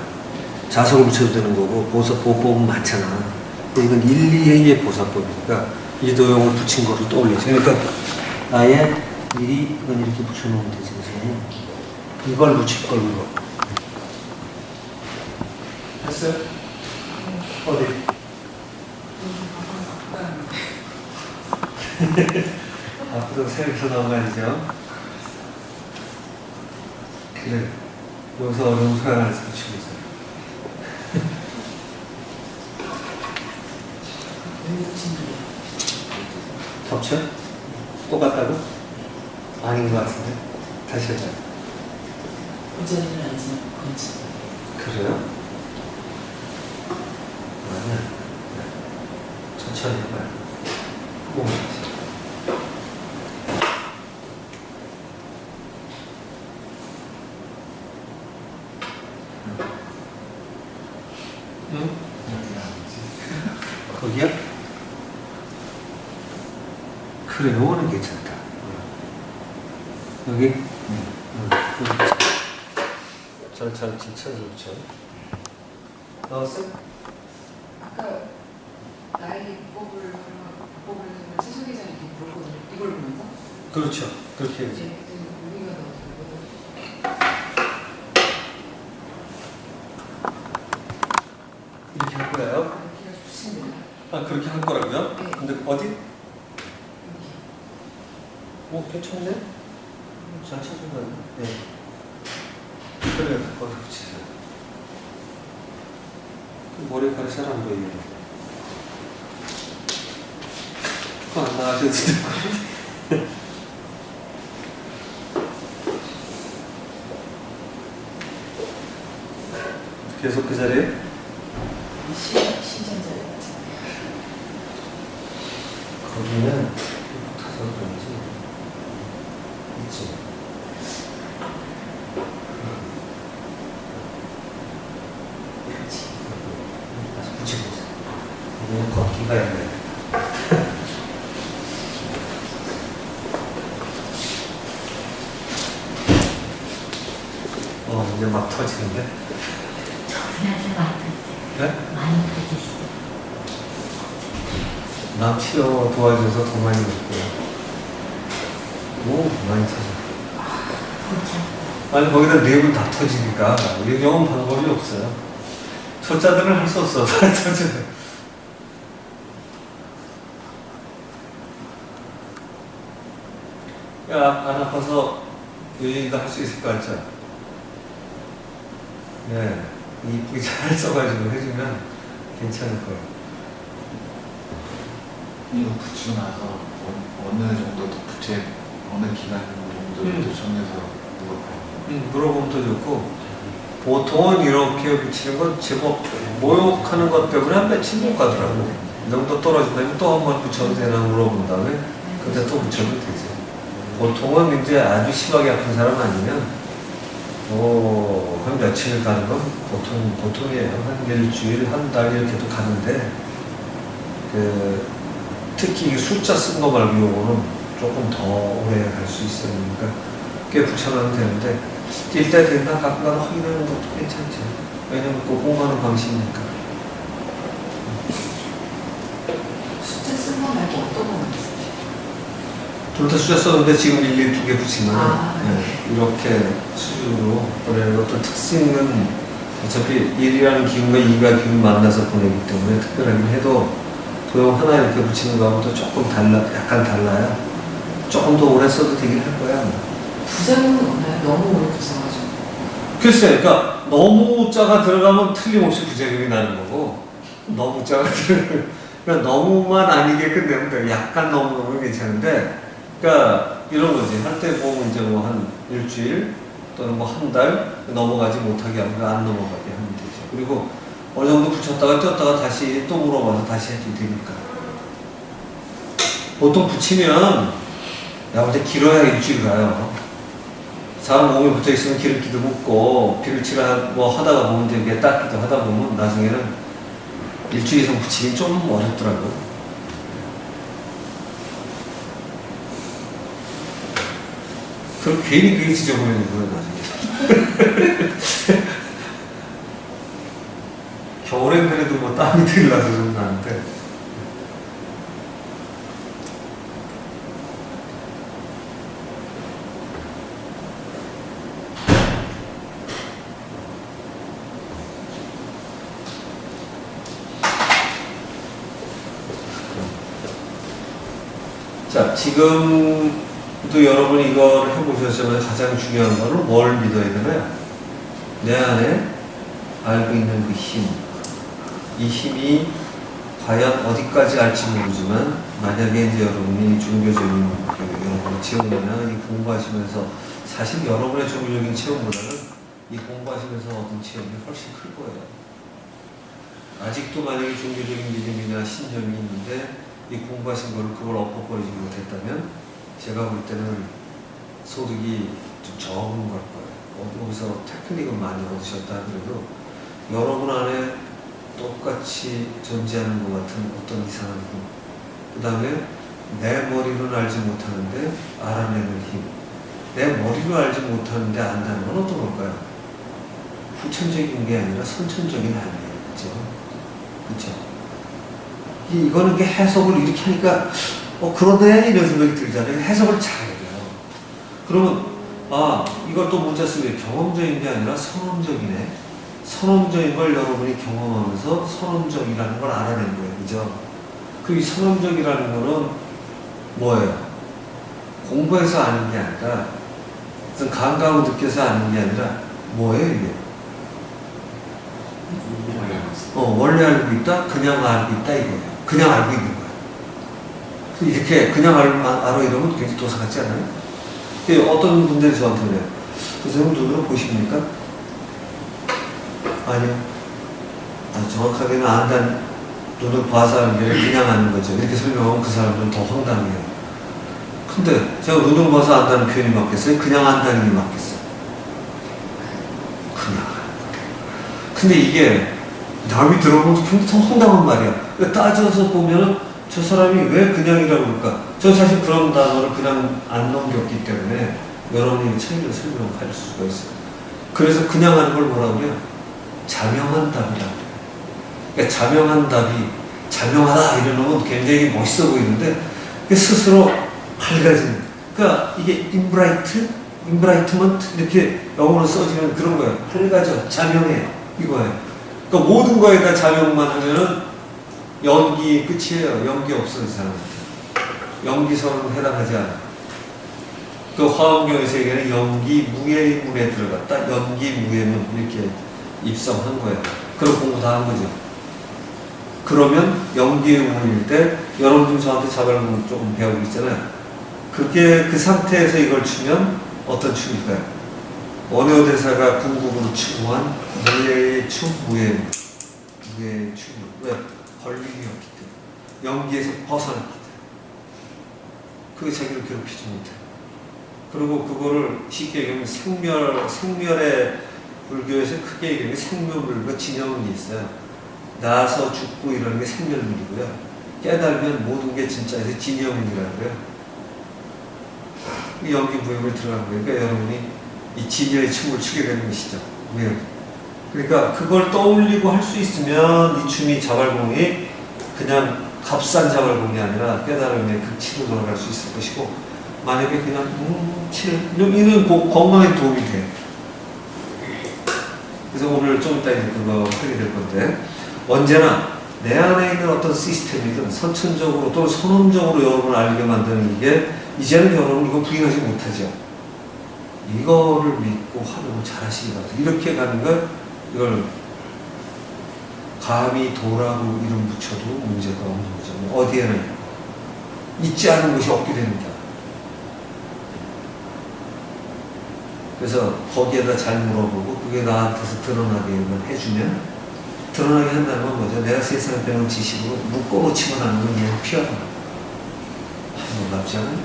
자석을 붙여도 되는 거고 보사법은 많잖아. 근데 이건 1, 2의 보사법이니까 이 도형을 붙인 거를 떠올리지. 그러니까 아예 이건 이렇게 붙여놓으면 되지. 이걸 붙일 걸로. 했어요? 어디? 앞으로 새벽에서 넘어가야죠. 그래. 여기서 어려운 소리 하나 붙이고 있어요. 겹쳐? 똑같다고? 아닌 것 같은데? 다시 하자. 고전은 아니지만 건지. 그래요? 그러면 천천히 해봐요. 오. 응? 거기야? 그래, 요거는 괜찮다. 여기? 응. 천천히 붙여. 나왔어? 아까 나에게 국법을 세속에서 이렇게 물었거든요. 이걸 보면서 그렇죠. 그렇게 해야지. 이제 우리가 넣었거든. 이렇게 할 거예요? 이렇게 좋습니다. 아, 그렇게 할 거라고요? 네. 근데 어디? 여기. 괜찮네? 잘 찾은 거예요. 네. 그래, 거기 붙이세요. 머리카락 잘 안 보이게. 그거 안 나가셔도 돼요. 계속 그 자리에? 신전자리 거기는 붙어서 그런지 있지. 다시 붙이고 있어. 이거는 걷기가 있네. 이제 막 터지는데? 저분한테 맡았어요. 네? 많이 가지시죠. 남 치료 도와줘서 더 많이 먹고요. 오, 많이 터져. 그렇죠. 아니, 거기다 뇌물 다 터지니까, 이게 영은 방법이 없어요. 초짜들은 할 수 없어. 다 터져요. 야, 안 아파서 요즘도 할 수 있을 것 같죠? 네. 이쁘게 잘 써가지고 해주면 괜찮을 거예요. 이거 붙이고 나서 어느 정도 더 어느 기간 정도 정해서 물어봐요. 물어보면 더 좋고, 보통은 이렇게 붙이는 건 제법 모욕하는 것 때문에 한 며칠 못 가더라고. 이 정도 떨어진다면 또 한 번 붙여도 되나 물어본 다음에 그때 또 붙여도 되지. 보통은 이제 아주 심하게 아픈 사람 아니면 한 며칠 가는 건 보통이에요. 한 일주일, 한 달 이렇게도 가는데, 특히 이 숫자 쓴 거 말고 요거는 조금 더 오래 갈 수 있으니까 꽤 붙여놔도 되는데, 뛸 때 됐나 가끔 확인하는 것도 괜찮죠. 왜냐면 그 공부하는 방식이니까. 숫자 쓴 거 말고 어떤 거 있어요? 둘 다 숫자 썼는데 지금 일일이 2개 붙이면 아. 이렇게 수준으로 보내는 것도 특수 있는, 어차피 1이라는 기운과 2가 기운 만나서 보내기 때문에 특별하긴 해도 도형 하나 이렇게 붙이는 거하고도 조금 약간 달라요. 조금 더 오래 써도 되긴 할 거야. 아마. 부작용은 없나요? 너무 오래 붙여가지고. 글쎄요. 그러니까 너무 자가 들어가면 틀림없이 부작용이 나는 거고 너무 자가 들어가면 그러니까 너무만 아니게 끝내면 돼요. 약간 넘으면 괜찮은데 그러니까 이런 거지. 할 때 보면 이제 뭐 한 일주일 또는 뭐 한 달 넘어가지 못하게 하면 안 넘어가게 하면 되죠. 그리고 어느 정도 붙였다가 떴다가 다시 또 물어봐서 다시 해도 되니까. 보통 붙이면 야 근데 길어야 일주일 가요. 사람 몸에 붙어 있으면 기름기도 묻고 비를칠하 뭐 하다가 보면 되게 닦기도 하다 보면 나중에는 일주일 이상 붙이기 좀 어렵더라고요. 그럼 괜히 그게 지저분해진 거예요 나중에. 겨울엔 그래도 뭐 땀이 들라서 좀 나는데. 자, 지금도 여러분 이걸 해보셨지만 가장 중요한 거는 뭘 믿어야 되나요? 내 안에 알고 있는 그 힘. 이 힘이 과연 어디까지 알지 모르지만 만약에 이제 여러분이 종교적인 여러분의 체험이나 이 공부하시면서 사실 여러분의 종교적인 체험보다는 이 공부하시면서 얻은 체험이 훨씬 클 거예요. 아직도 만약에 종교적인 믿음이나 신념이 있는데 이 공부하신 거를 그걸 엎어버리지 못했다면 제가 볼 때는 소득이 좀 적은 걸 거예요. 여기서 테크닉은 많이 얻으셨다 하더라도 여러분 안에 똑같이 존재하는 것 같은 어떤 이상한 힘, 그 다음에 내 머리로는 알지 못하는데 알아내는 힘, 내 머리로 알지 못하는데 안다는 건 어떤 걸까요? 후천적인 게 아니라 선천적인 아니에요. 그렇죠? 그렇죠? 이거는 게 해석을 이렇게 하니까 그러네 이런 생각이 들잖아요. 해석을 잘해야 돼요. 그러면 아 이걸 또 문자 쓰면 경험적인 게 아니라 선험적이네. 선험적인 걸 여러분이 경험하면서 선험적이라는 걸 알아낸 거예요. 그죠? 그 이 선험적이라는 거는 뭐예요? 공부해서 아는 게 아니라 무슨 감각을 느껴서 아는 게 아니라 뭐예요 이게? 원래 알고 있다? 그냥 알고 있다 이거예요. 그냥 알고 있는 거예요. 이렇게 그냥 알아 이러면 굉장히 도사 같지 않아요? 어떤 분들이 저한테 그래요. 선생님 눈으로 보십니까? 아니요. 정확하게는 안다는 눈을 봐서 하는 게 그냥 아는 거죠. 이렇게 설명하면 그 사람들은 더 황당해요. 근데 제가 눈으로 봐서 안다는 표현이 맞겠어요? 그냥 안다는 게 맞겠어요? 그냥 아는 거예요. 근데 이게 남이 들어보면 굉장히 더 황당한 말이야. 따져서 보면은 저 사람이 왜 그냥이라고 그럴까? 저 사실 그런 단어를 그냥 안 넘겼기 때문에 여러분이 차이를 설명할 수가 있어요. 그래서 그냥 하는 걸 뭐라고 그래요? 자명한 답이라고 해요. 그러니까 자명한 답이 자명하다 이러는 건 굉장히 멋있어 보이는데 스스로 밝아지는. 그러니까 이게 임브라이트먼트 이렇게 영어로 써지면 그런 거예요. 밝아져, 자명해 이거예요. 그러니까 모든 거에다 자명만 하면은 연기 끝이에요. 연기 없어 이 사람한테. 연기선은 해당하지 않아. 그 화엄경의 세계는 연기 무예의 문에 들어갔다. 연기 무예문 이렇게 입성한 거예요. 그런 공부 다 한 거죠. 그러면 연기의 문일 때 여러분 저한테 자발공 조금 배우고 있잖아요. 그게 그 상태에서 이걸 추면 어떤 춤일까요? 원효 대사가 궁극으로 추구한 무예의 춤, 무예의 춤. 왜? 걸림이 없기 때문에. 연기에서 벗어났기 때문에. 그게 자기를 괴롭히지 못해요. 그리고 그거를 쉽게 얘기하면 생멸의 불교에서 크게 얘기하면 생묘불교 진영이 있어요. 나서 죽고 이러는 게 생멸물이고요. 깨달으면 모든 게 진짜에서 진영이라고요. 이 연기 무용을 들어간 거예요. 그러니까 여러분이 이 진여의 춤을 추게 되는 것이죠. 왜? 그러니까 그걸 떠올리고 할 수 있으면 이 춤이 자발공이 그냥 값싼 자발공이 아니라 깨달음의 극치로 돌아갈 수 있을 것이고, 만약에 그냥 이는 건강에 도움이 돼요. 그래서 오늘 좀 이따 이제 그거 하게 될 건데, 언제나 내 안에 있는 어떤 시스템이든 선천적으로 또는 선언적으로 여러분을 알게 만드는 이게 이제는 여러분 이거 부인하지 못하죠. 이거를 믿고 활용을 잘 하시기 바랍니다. 이렇게 가는 걸 이걸 감히 도라고 이름 붙여도 문제가 없는 거죠. 어디에는 있지 않은 것이 없게 됩니다. 그래서 거기에다 잘 물어보고 그게 나한테서 드러나게만 해주면 드러나게 한다는 건 뭐죠? 내가 세상에 배운 지식으로 묶어놓지만 않는 건 얘는 피하는 거예요. 놀랍지 않아요?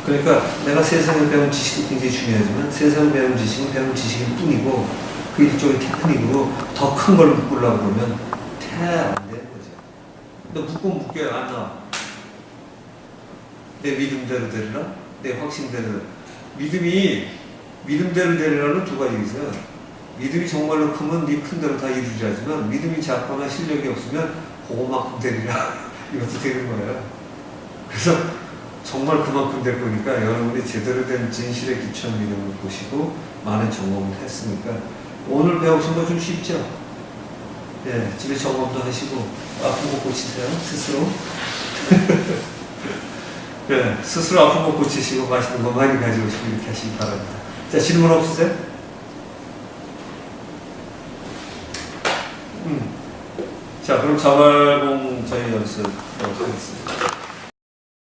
그러니까 내가 세상에 배운 지식도 굉장히 중요하지만 세상에 배운 지식은 배운 지식일 뿐이고 그 일종의 테크닉으로 더 큰 걸 묶으려고 그러면 안 되는 거죠. 근데 묶으면 묶여야 안 나와. 내 믿음대로 되리라, 내 확신대로. 믿음이 믿음대로 되리라는 두 가지 있어요. 믿음이 정말로 크면 네 큰 대로 다 이루리라지만 믿음이 작거나 실력이 없으면 그거만큼 되리라 이것도 되는 거예요. 그래서 정말 그만큼 될 거니까 여러분이 제대로 된 진실의 기초한 믿음을 보시고 많은 점검을 했으니까 오늘 배우신 거 좀 쉽죠? 예, 집에 점검도 하시고 아픈 거 고치세요 스스로. 네, 스스로 아픈 거 고치시고 맛있는 거 많이 가져오시고 이렇게 하시기 바랍니다. 자, 질문 없으세요? 자, 그럼 자발공 저희 연습 하겠습니다.